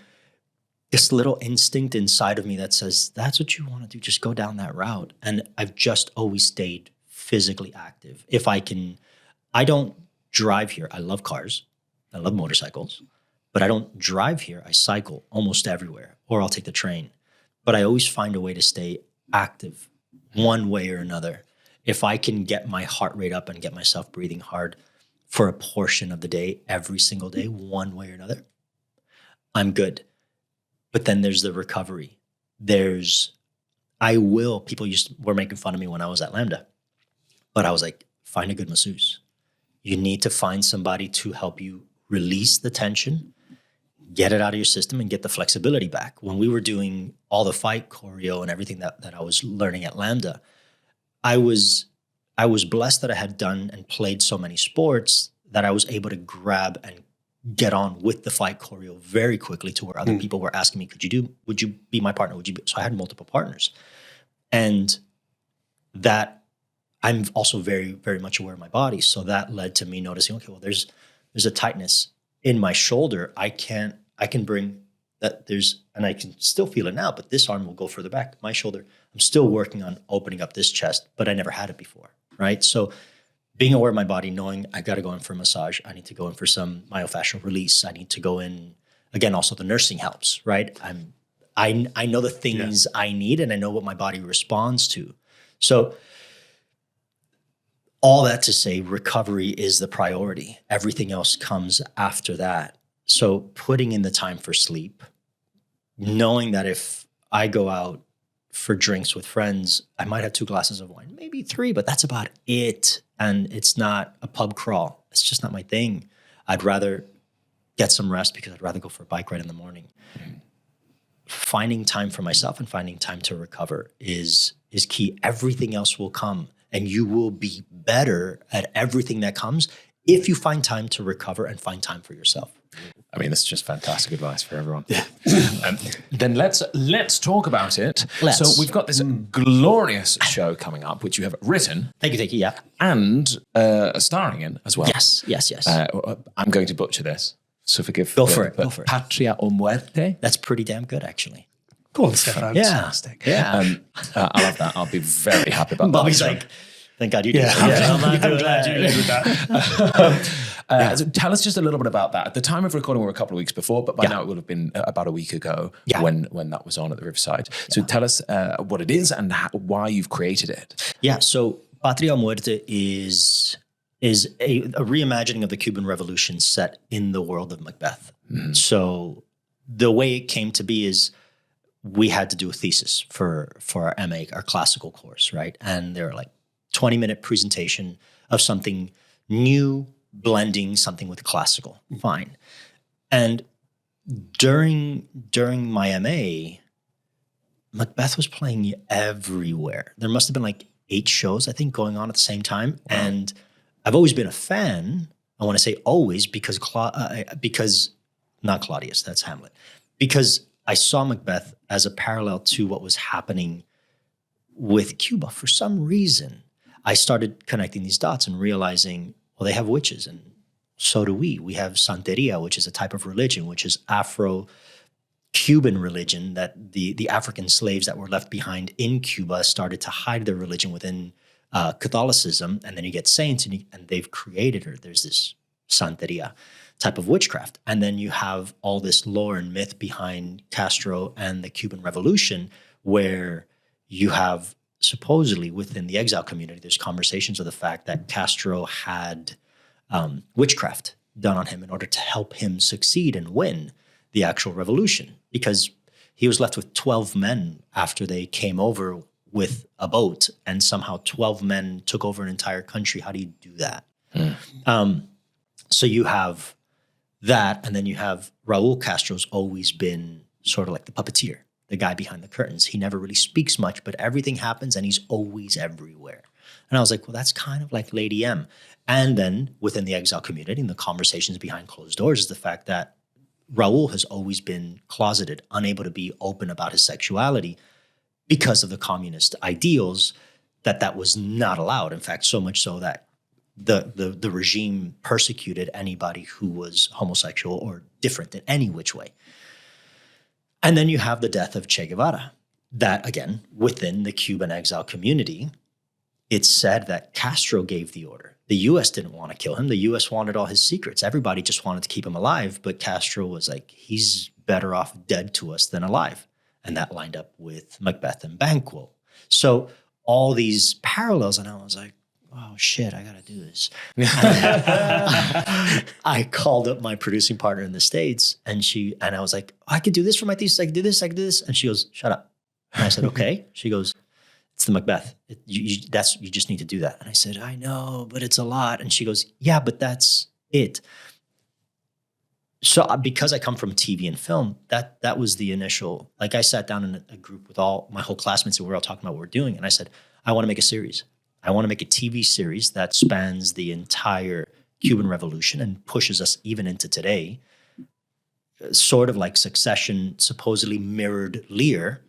this little instinct inside of me that says, that's what you want to do. Just go down that route. And I've just always stayed physically active. If I can, I don't drive here. I love cars. I love motorcycles, but I don't drive here. I cycle almost everywhere, or I'll take the train. But I always find a way to stay active one way or another. If I can get my heart rate up and get myself breathing hard for a portion of the day, every single day, one way or another, I'm good. But then there's the recovery. People were making fun of me when I was at LAMDA. But I was like, find a good masseuse. You need to find somebody to help you release the tension, get it out of your system, and get the flexibility back. When we were doing all the fight choreo and everything that I was learning at LAMDA, I was blessed that I had done and played so many sports that I was able to grab and get on with the fight choreo very quickly, to where other people were asking me, would you be my partner? So I had multiple partners. And that, I'm also very, very much aware of my body. So that led to me noticing, okay, well, there's a tightness in my shoulder. I can bring that and I can still feel it now, but this arm will go further back. My shoulder, I'm still working on opening up this chest, but I never had it before, right? So being aware of my body, knowing I got to go in for a massage. I need to go in for some myofascial release. I need to go in, again, also the nursing helps, right? I know the things I need, and I know what my body responds to. So all that to say, recovery is the priority. Everything else comes after that. So putting in the time for sleep, knowing that if I go out for drinks with friends, I might have 2 glasses of wine, maybe 3, but that's about it. And it's not a pub crawl. It's just not my thing. I'd rather get some rest because I'd rather go for a bike ride in the morning. Finding time for myself and finding time to recover is is key. Everything else will come, and you will be better at everything that comes if you find time to recover and find time for yourself. I mean, that's just fantastic advice for everyone. Yeah. Then let's talk about it. So we've got this glorious show coming up, which you have written. Thank you. Yeah. And starring in as well. Yes. I'm going to butcher this, so forgive. Go for it. Patria or Muerte. That's pretty damn good, actually. Go on, Stefan. Fantastic. Yeah. I love that. I'll be very happy about that. Bobby's like, thank God you did that. I'm glad you did with that. So tell us just a little bit about that. At the time of recording, we were a couple of weeks before, but by now it would have been about a week ago when that was on at the Riverside. So tell us what it is and why you've created it. Yeah, so Patria o Muerte is a reimagining of the Cuban Revolution set in the world of Macbeth. Mm-hmm. So the way it came to be is we had to do a thesis for our MA, our classical course, right? And there were like 20-minute presentation of something new, blending something with classical. Fine. And during my MA, Macbeth was playing everywhere. There must have been like 8 shows, I think, going on at the same time. Wow. And I've always been a fan. I want to say always because not Claudius, that's Hamlet. Because I saw Macbeth as a parallel to what was happening with Cuba. For some reason, I started connecting these dots and realizing, well, they have witches, and so do we. We have Santeria, which is a type of religion, which is Afro-Cuban religion that the African slaves that were left behind in Cuba started to hide their religion within Catholicism, and then you get saints, and they've created her. There's this Santeria type of witchcraft. And then you have all this lore and myth behind Castro and the Cuban Revolution, where you have supposedly within the exile community, there's conversations of the fact that Castro had witchcraft done on him in order to help him succeed and win the actual revolution, because he was left with 12 men after they came over with a boat, and somehow 12 men took over an entire country. How do you do that? So you have that, and then you have Raul Castro's always been sort of like the puppeteer, the guy behind the curtains. He never really speaks much, but everything happens and he's always everywhere. And I was like, well, that's kind of like Lady M. And then within the exile community and the conversations behind closed doors is the fact that Raul has always been closeted, unable to be open about his sexuality because of the communist ideals, that was not allowed. In fact, so much so that the regime persecuted anybody who was homosexual or different in any which way. And then you have the death of Che Guevara. That, again, within the Cuban exile community, it's said that Castro gave the order. The U.S. didn't want to kill him. The U.S. wanted all his secrets. Everybody just wanted to keep him alive. But Castro was like, he's better off dead to us than alive. And that lined up with Macbeth and Banquo. So all these parallels, and I was like, oh, shit, I got to do this. I called up my producing partner in the States, and I was like, I could do this for my thesis. I could do this. And she goes, shut up. And I said, okay. She goes, it's the Macbeth. You just need to do that. And I said, I know, but it's a lot. And she goes, yeah, but that's it. So because I come from TV and film, that was the initial, like I sat down in a group with my whole classmates, and we were all talking about what we're doing. And I said, I want to make a series. I want to make a TV series that spans the entire Cuban Revolution and pushes us even into today. Sort of like Succession supposedly mirrored Lear.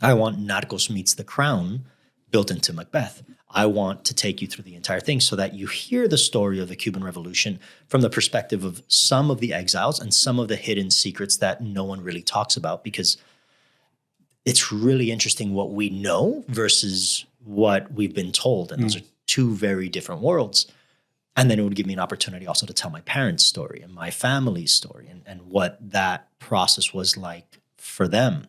I want Narcos meets The Crown built into Macbeth. I want to take you through the entire thing so that you hear the story of the Cuban Revolution from the perspective of some of the exiles and some of the hidden secrets that no one really talks about, because it's really interesting what we know versus what we've been told. And those are two very different worlds. And then it would give me an opportunity also to tell my parents' story and my family's story and what that process was like for them.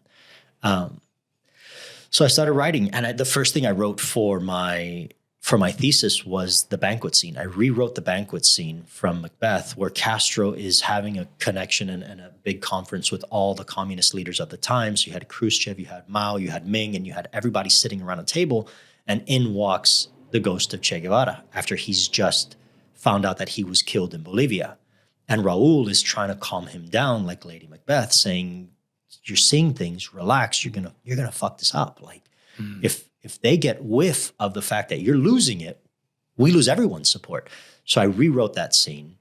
So I started writing, and the first thing I wrote for my thesis was the banquet scene. I rewrote the banquet scene from Macbeth, where Castro is having a connection and a big conference with all the communist leaders of the time. So you had Khrushchev, you had Mao, you had Ming, and you had everybody sitting around a table, and in walks the ghost of Che Guevara after he's just found out that he was killed in Bolivia. And Raul is trying to calm him down like Lady Macbeth, saying, you're seeing things, relax, you're gonna fuck this up. Like if if they get whiff of the fact that you're losing it, we lose everyone's support. So I rewrote that scene,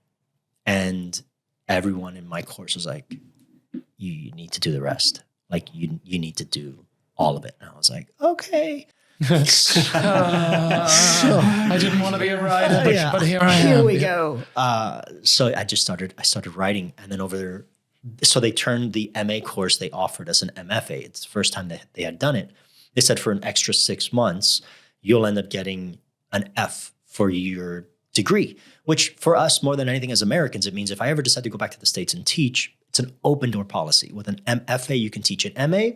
and everyone in my course was like, you need to do the rest. Like you need to do all of it. And I was like, okay. I didn't want to be a writer, but here I am. Here we go. So I started writing, and then so they turned the MA course they offered as an MFA. It's the first time that they had done it. They said for an extra 6 months, you'll end up getting an F for your degree, which for us, more than anything as Americans, it means if I ever decide to go back to the States and teach, it's an open door policy. With an MFA, you can teach an MA.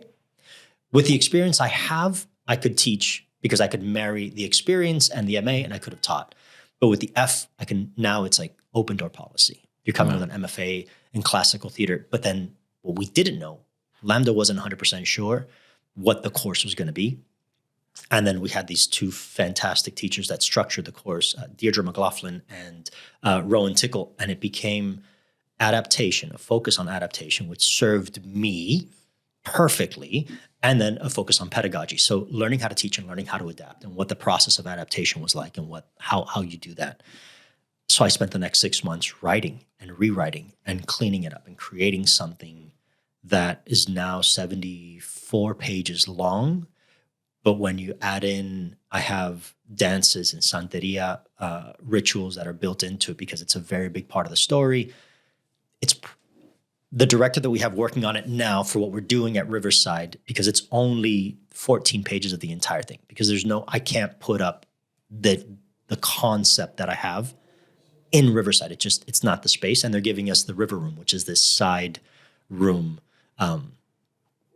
With the experience I have, I could teach because I could marry the experience and the MA, and I could have taught. But with the F, now it's like open door policy. You're coming with an MFA in classical theater. But then what we didn't know, LAMDA wasn't 100% sure what the course was going to be. And then we had these two fantastic teachers that structured the course, Deirdre McLaughlin and Rowan Tickle, and it became adaptation, a focus on adaptation, which served me perfectly, and then a focus on pedagogy. So learning how to teach and learning how to adapt and what the process of adaptation was like and how you do that. So I spent the next 6 months writing and rewriting and cleaning it up and creating something that is now 74 pages long. But when you add in, I have dances and Santeria rituals that are built into it because it's a very big part of the story. It's the director that we have working on it now for what we're doing at Riverside, because it's only 14 pages of the entire thing, because I can't put up the concept that I have in Riverside. It's not the space. And they're giving us the River Room, which is this side room.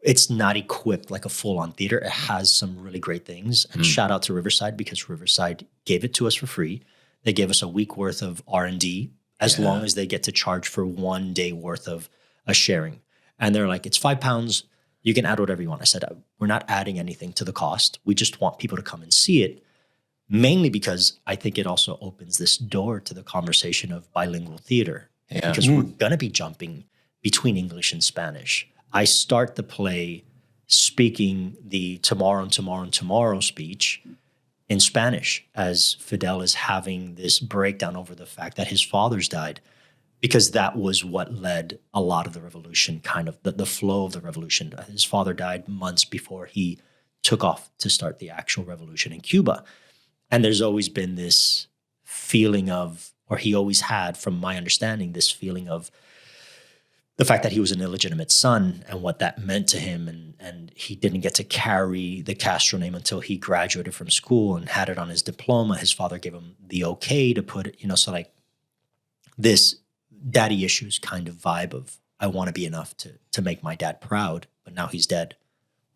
It's not equipped like a full-on theater. It has some really great things. And shout out to Riverside, because Riverside gave it to us for free. They gave us a week worth of R&D as long as they get to charge for 1 day worth of a sharing. And they're like, it's £5. You can add whatever you want. I said, we're not adding anything to the cost. We just want people to come and see it, mainly because I think it also opens this door to the conversation of bilingual theater. Yeah. Because we're going to be jumping between English and Spanish. I start the play speaking the tomorrow and tomorrow and tomorrow speech in Spanish as Fidel is having this breakdown over the fact that his father's died, because that was what led a lot of the revolution, kind of the flow of the revolution. His father died months before he took off to start the actual revolution in Cuba. And there's always been this feeling of, or he always had, from my understanding, this feeling of the fact that he was an illegitimate son and what that meant to him. And he didn't get to carry the Castro name until he graduated from school and had it on his diploma. His father gave him the okay to put it, so like this daddy issues kind of vibe of, I want to be enough to make my dad proud, but now he's dead.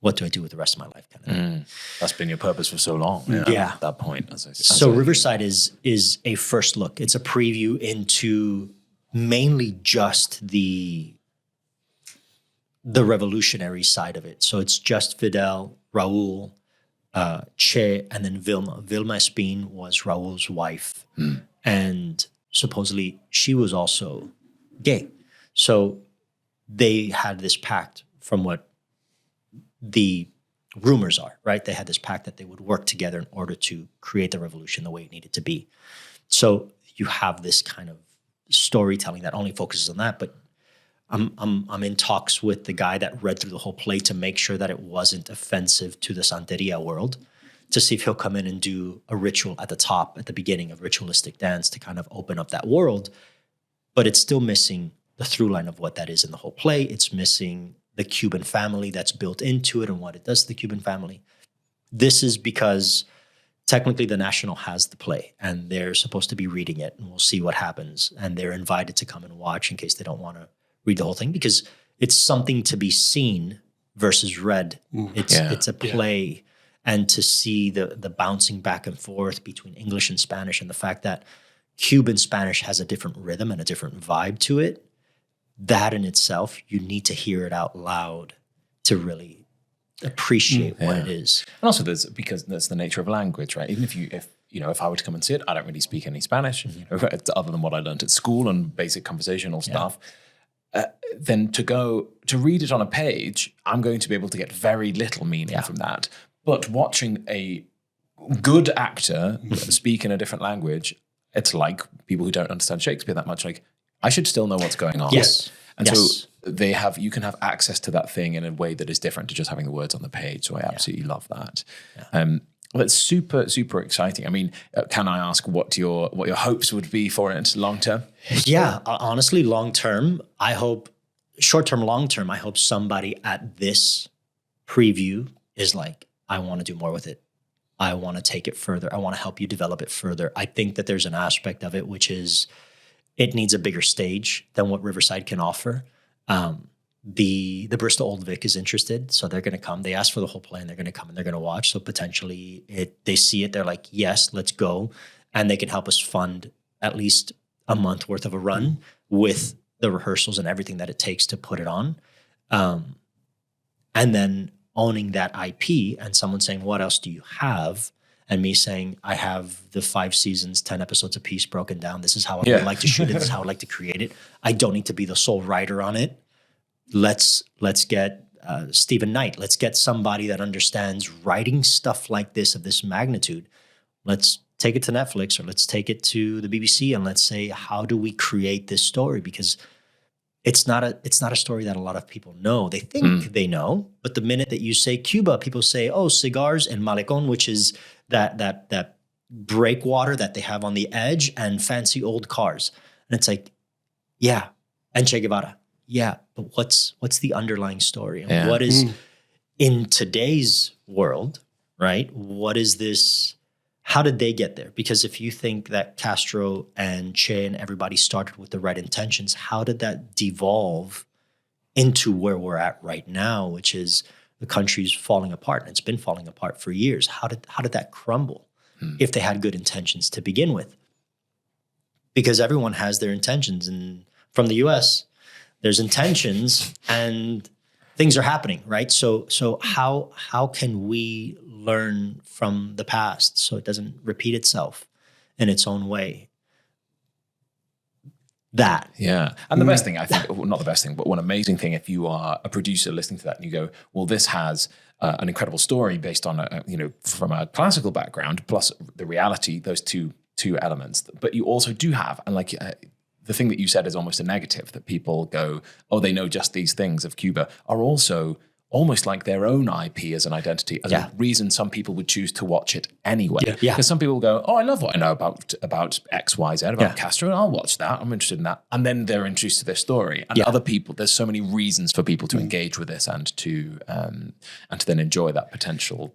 What do I do with the rest of my life? Kind of thing. That's been your purpose for so long. Yeah. At that point. So Riverside is a first look. It's a preview into mainly just the revolutionary side of it. So it's just Fidel, Raul, Che, and then Vilma. Vilma Espin was Raul's wife. And supposedly she was also gay. So they had this pact, from what the rumors are, right? They had this pact that they would work together in order to create the revolution the way it needed to be. So you have this kind of storytelling that only focuses on that. But I'm in talks with the guy that read through the whole play to make sure that it wasn't offensive to the Santeria world, to see if he'll come in and do a ritual at the top, at the beginning of ritualistic dance to kind of open up that world. But it's still missing the through line of what that is in the whole play. It's missing the Cuban family that's built into it and what it does to the Cuban family. This is because technically the National has the play and they're supposed to be reading it, and we'll see what happens. And they're invited to come and watch in case they don't want to read the whole thing, because it's something to be seen versus read. It's a play. And to see the bouncing back and forth between English and Spanish, and the fact that Cuban Spanish has a different rhythm and a different vibe to it, that in itself, you need to hear it out loud to really appreciate what it is. And also because that's the nature of language, right? Even if I were to come and see it, I don't really speak any Spanish, other than what I learned at school and basic conversational stuff. Then to read it on a page, I'm going to be able to get very little meaning from that. But watching a good actor speak in a different language, it's like people who don't understand Shakespeare that much. Like, I should still know what's going on. Yes. And so you can have access to that thing in a way that is different to just having the words on the page. So I absolutely love that. Yeah. Well, it's super, super exciting. I mean, can I ask what your hopes would be for it long term? Yeah, honestly, long term, I hope, short term, long term, I hope somebody at this preview is like, I want to do more with it. I want to take it further. I want to help you develop it further. I think that there's an aspect of it, which is it needs a bigger stage than what Riverside can offer. The Bristol Old Vic is interested, so they're going to come. They asked for the whole play, and they're going to come and they're going to watch. So potentially, they see it, they're like, yes, let's go, and they can help us fund at least a month worth of a run with the rehearsals and everything that it takes to put it on, and then owning that IP and someone saying, what else do you have? And me saying, I have the 5 seasons, 10 episodes apiece broken down. This is how I would like to shoot it. This is how I'd like to create it. I don't need to be the sole writer on it. Let's get Stephen Knight. Let's get somebody that understands writing stuff like this of this magnitude. Let's take it to Netflix, or let's take it to the BBC, and let's say, how do we create this story? Because it's not a story that a lot of people know. They think they know, but the minute that you say Cuba, people say, oh, cigars and malecon, which is that breakwater that they have on the edge, and fancy old cars. And it's like, yeah, and Che Guevara. Yeah, but what's the underlying story? And what is in today's world, right? What is this? How did they get there? Because if you think that Castro and Che and everybody started with the right intentions, how did that devolve into where we're at right now, which is the country's falling apart, and it's been falling apart for years? How did that crumble if they had good intentions to begin with? Because everyone has their intentions, and from the US, there's intentions and things are happening, right? So how can we learn from the past so it doesn't repeat itself in its own way? That. Yeah. And the best thing, I think, well, not the best thing, but one amazing thing, if you are a producer listening to that and you go, well, this has an incredible story based on, from a classical background, plus the reality, those two elements. But you also do have, and like, the thing that you said is almost a negative, that people go, oh, they know just these things of Cuba, are also almost like their own IP as an identity, as a reason some people would choose to watch it anyway. Because some people go, oh, I love what I know about X, Y, Z, about Castro, and I'll watch that. I'm interested in that. And then they're introduced to their story. And other people, there's so many reasons for people to engage with this and to then enjoy that potential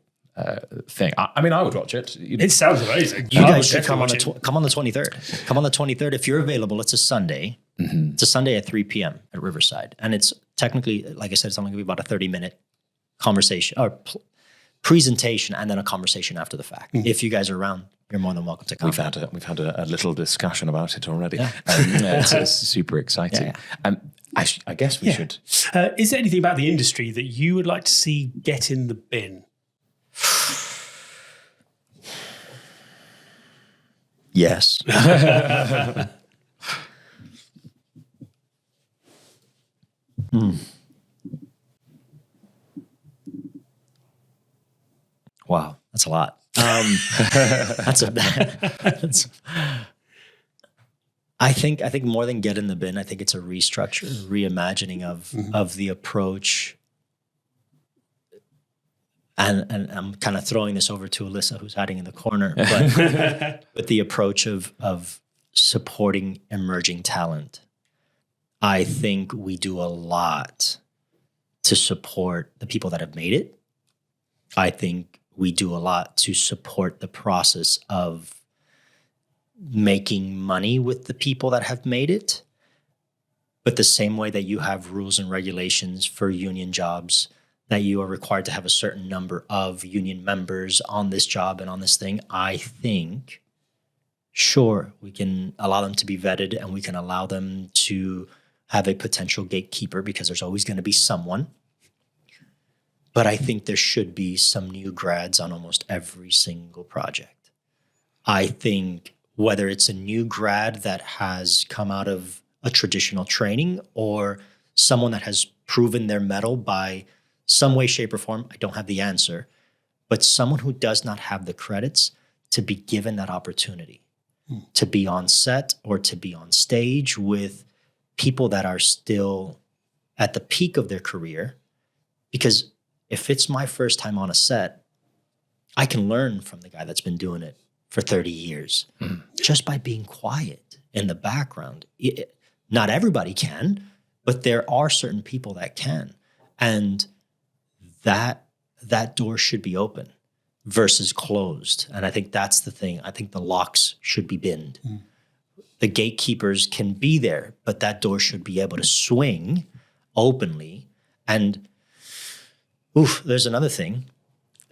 thing. I mean, I would watch it. It sounds amazing. You guys should come on the 23rd. Come on the 23rd if you're available. It's a Sunday. It's a Sunday at 3 p.m. at Riverside, and it's technically, like I said, it's only going to be about a 30-minute conversation or presentation, and then a conversation after the fact. If you guys are around, you're more than welcome to come. We've had a little discussion about it already. It's super exciting. I guess we should. Is there anything about the industry that you would like to see get in the bin? Yes. Wow, that's a lot. I think more than get in the bin, I think it's a restructure, reimagining of the approach. And I'm kind of throwing this over to Alyssa, who's hiding in the corner, but the approach of supporting emerging talent. I think we do a lot to support the people that have made it. I think we do a lot to support the process of making money with the people that have made it. But the same way that you have rules and regulations for union jobs, that you are required to have a certain number of union members on this job and on this thing, I think, sure, we can allow them to be vetted and we can allow them to have a potential gatekeeper, because there's always going to be someone. But I think there should be some new grads on almost every single project. I think whether it's a new grad that has come out of a traditional training or someone that has proven their mettle by some way, shape, or form, I don't have the answer, but someone who does not have the credits to be given that opportunity to be on set or to be on stage with people that are still at the peak of their career. Because if it's my first time on a set, I can learn from the guy that's been doing it for 30 years just by being quiet in the background. Not everybody can, but there are certain people that can. And that door should be open versus closed. And I think that's the thing. I think the locks should be binned. The gatekeepers can be there, but that door should be able to swing openly. And there's another thing.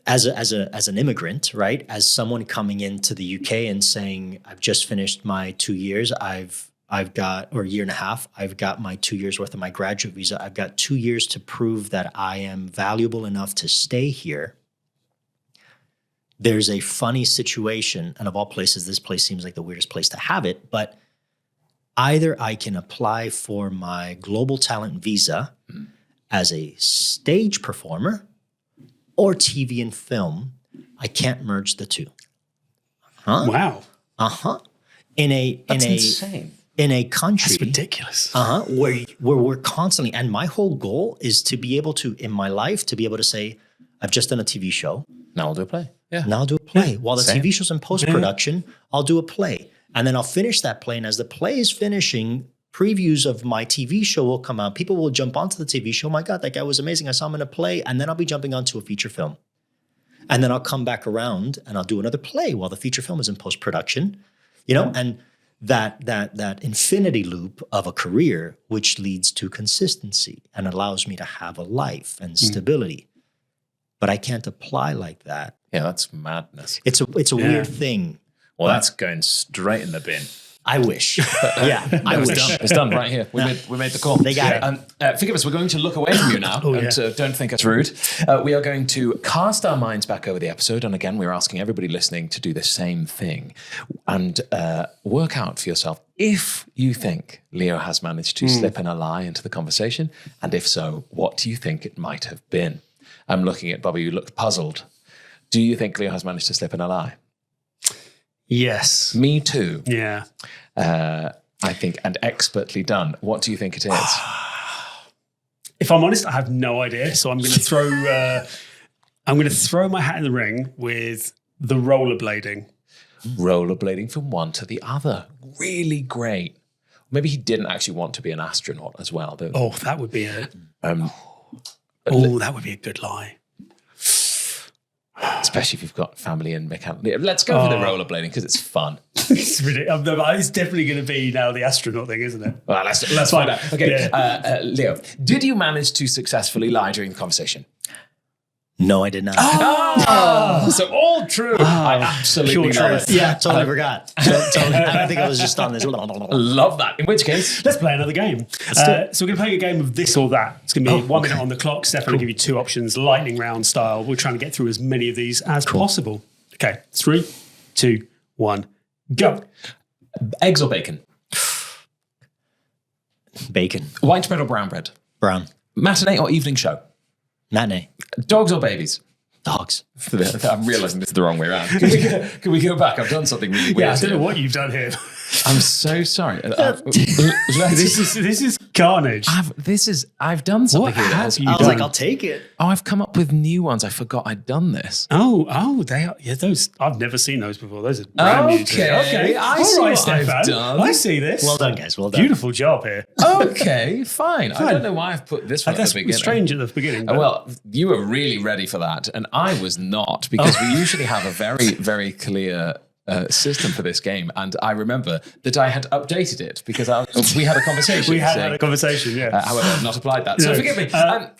As an immigrant, right? As someone coming into the UK and saying, I've just finished my 2 years, I've got, or a year and a half, I've got my 2 years worth of my graduate visa. I've got 2 years to prove that I am valuable enough to stay here. There's a funny situation, and of all places, this place seems like the weirdest place to have it, but either I can apply for my global talent visa as a stage performer or TV and film. I can't merge the two. Wow. That's insane. In a country. That's ridiculous. Where we're constantly, and my whole goal is to be able to, in my life, to be able to say, I've just done a TV show. Now I'll do a play. Yeah. Now I'll do a play. While the Same. TV show's in post-production, I'll do a play. And then I'll finish that play. And as the play is finishing, previews of my TV show will come out. People will jump onto the TV show. My God, that guy was amazing. I saw him in a play. And then I'll be jumping onto a feature film. And then I'll come back around and I'll do another play while the feature film is in post-production. And that infinity loop of a career, which leads to consistency and allows me to have a life and stability. But I can't apply like that. Yeah, that's madness. It's a weird thing. Well, that's going straight in the bin. I wish. I wish. It's done right here. We made the call. They got it. Forgive us, we're going to look away from you now. So don't think it's rude. We are going to cast our minds back over the episode. And again, we're asking everybody listening to do the same thing and work out for yourself if you think Leo has managed to slip in a lie into the conversation. And if so, what do you think it might have been? I'm looking at Bobby, you look puzzled. Do you think Leo has managed to slip in a lie? Yes. Me too. Yeah. I think, and expertly done. What do you think it is? If I'm honest, I have no idea. So I'm going to throw my hat in the ring with the rollerblading. Rollerblading from one to the other. Really great. Maybe he didn't actually want to be an astronaut as well. That would be that would be a good lie. Especially if you've got family in mechanical. Let's go for the rollerblading because it's fun. It's ridiculous. It's definitely going to be now the astronaut thing, isn't it? Well, let's find out. Okay, Leo, did you manage to successfully lie during the conversation? No, I did not. So all true. I absolutely love it. Yeah, totally forgot. Totally. I think I was just on this. Love that. In which case, let's play another game. So we're going to play a game of this or that. It's going to be 1 minute on the clock. Stefan will give you 2 options, lightning round style. We're trying to get through as many of these as possible. Okay, 3, 2, 1, go. Eggs or bacon? Bacon. White bread or brown bread? Brown. Matinee or evening show? Matinee. Dogs or babies? Dogs. I'm realizing this is the wrong way around. Can we go back? I've done something really weird. Yeah, I don't know what you've done here. I'm so sorry. This is carnage. I've done something here. I was like, I'll take it. Oh, I've come up with new ones. I forgot I'd done this. Oh, they are. Yeah, those. I've never seen those before. Those are brand new. Okay. I see what I've done. I see this. Well done, guys. Well done. Beautiful job here. Okay, fine. I don't know why I've put this one at the beginning. That's strange at the beginning. Well, you were really ready for that, and I was not, because we usually have a very, very clear system for this game, and I remember that I had updated it because we had a conversation. We had a conversation, yeah. However, I've not applied that. So forgive me.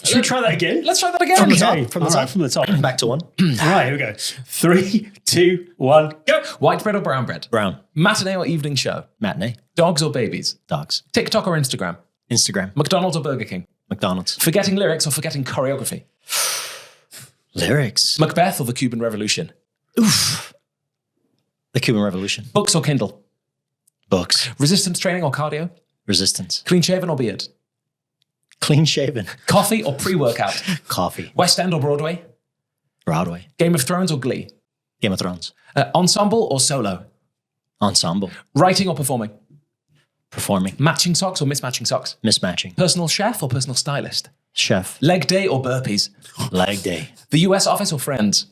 Should we try that again? Let's try that again. From the top. Back to 1. All right, here we go. 3, 2, 1, go. White bread or brown bread? Brown. Matinee or evening show? Matinee. Dogs or babies? Dogs. TikTok or Instagram? Instagram. McDonald's or Burger King? McDonald's. Forgetting lyrics or forgetting choreography? Lyrics. Macbeth or the Cuban Revolution? Oof. The Cuban Revolution. Books or Kindle? Books. Resistance training or cardio? Resistance. Clean shaven or beard? Clean shaven. Coffee or pre-workout? Coffee. West End or Broadway? Broadway. Game of Thrones or Glee? Game of Thrones. Ensemble or solo? Ensemble. Writing or performing? Performing. Matching socks or mismatching socks? Mismatching. Personal chef or personal stylist? Chef. Leg day or burpees? Leg day. The US office or Friends?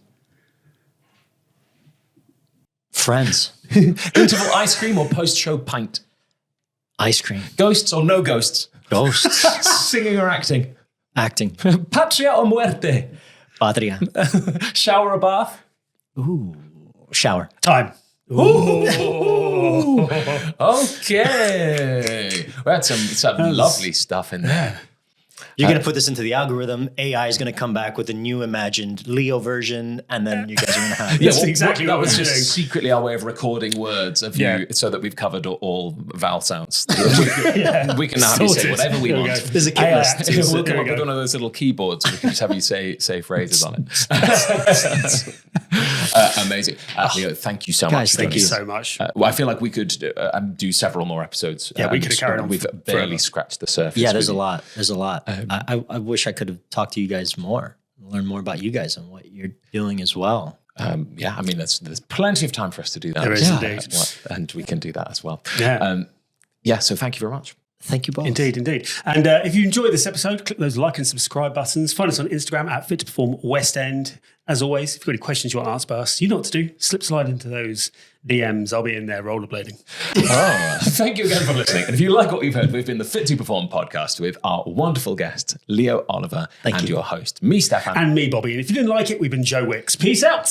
Friends. Interval ice cream or post-show pint? Ice cream. Ghosts or no ghosts? Ghosts. Singing or acting? Acting. Patria or Muerte? Patria. Shower or bath? Ooh. Shower. Time. Ooh. Okay. We had some lovely stuff in there. You're going to put this into the algorithm. AI is going to come back with a new imagined Leo version, and then you guys are going to have... That's exactly what was we're just doing. secretly our way of recording words of you so that we've covered all vowel sounds. We can now have you say Sorted. whatever we There we want. go. There's a kit list. We'll There come we up with go. one of those little keyboards and we can just have you say phrases on it. Amazing. Leo, thank you so Guys, much. thank Thank you so much. Well, I feel like we could do several more episodes. Yeah, we could have carried on We've forever. barely scratched the surface. Yeah, there's a with you. lot. There's a lot. I wish I could have talked to you guys more, learn more about you guys and what you're doing as well. Yeah, I mean, there's plenty of time for us to do that. There is indeed. And we can do that as well. Yeah. So thank you very much. Thank you both. Indeed. And if you enjoyed this episode, click those like and subscribe buttons. Find us on Instagram at Fit to Perform West End. As always, if you've got any questions you want to ask us, you know what to do. Slide into those DMs. I'll be in there rollerblading. Thank you again for listening. And if you like what you've heard, we've been the Fit to Perform podcast with our wonderful guest, Leo Oliver, and your host, me, Stefan. And me, Bobby. And if you didn't like it, we've been Joe Wicks. Peace out.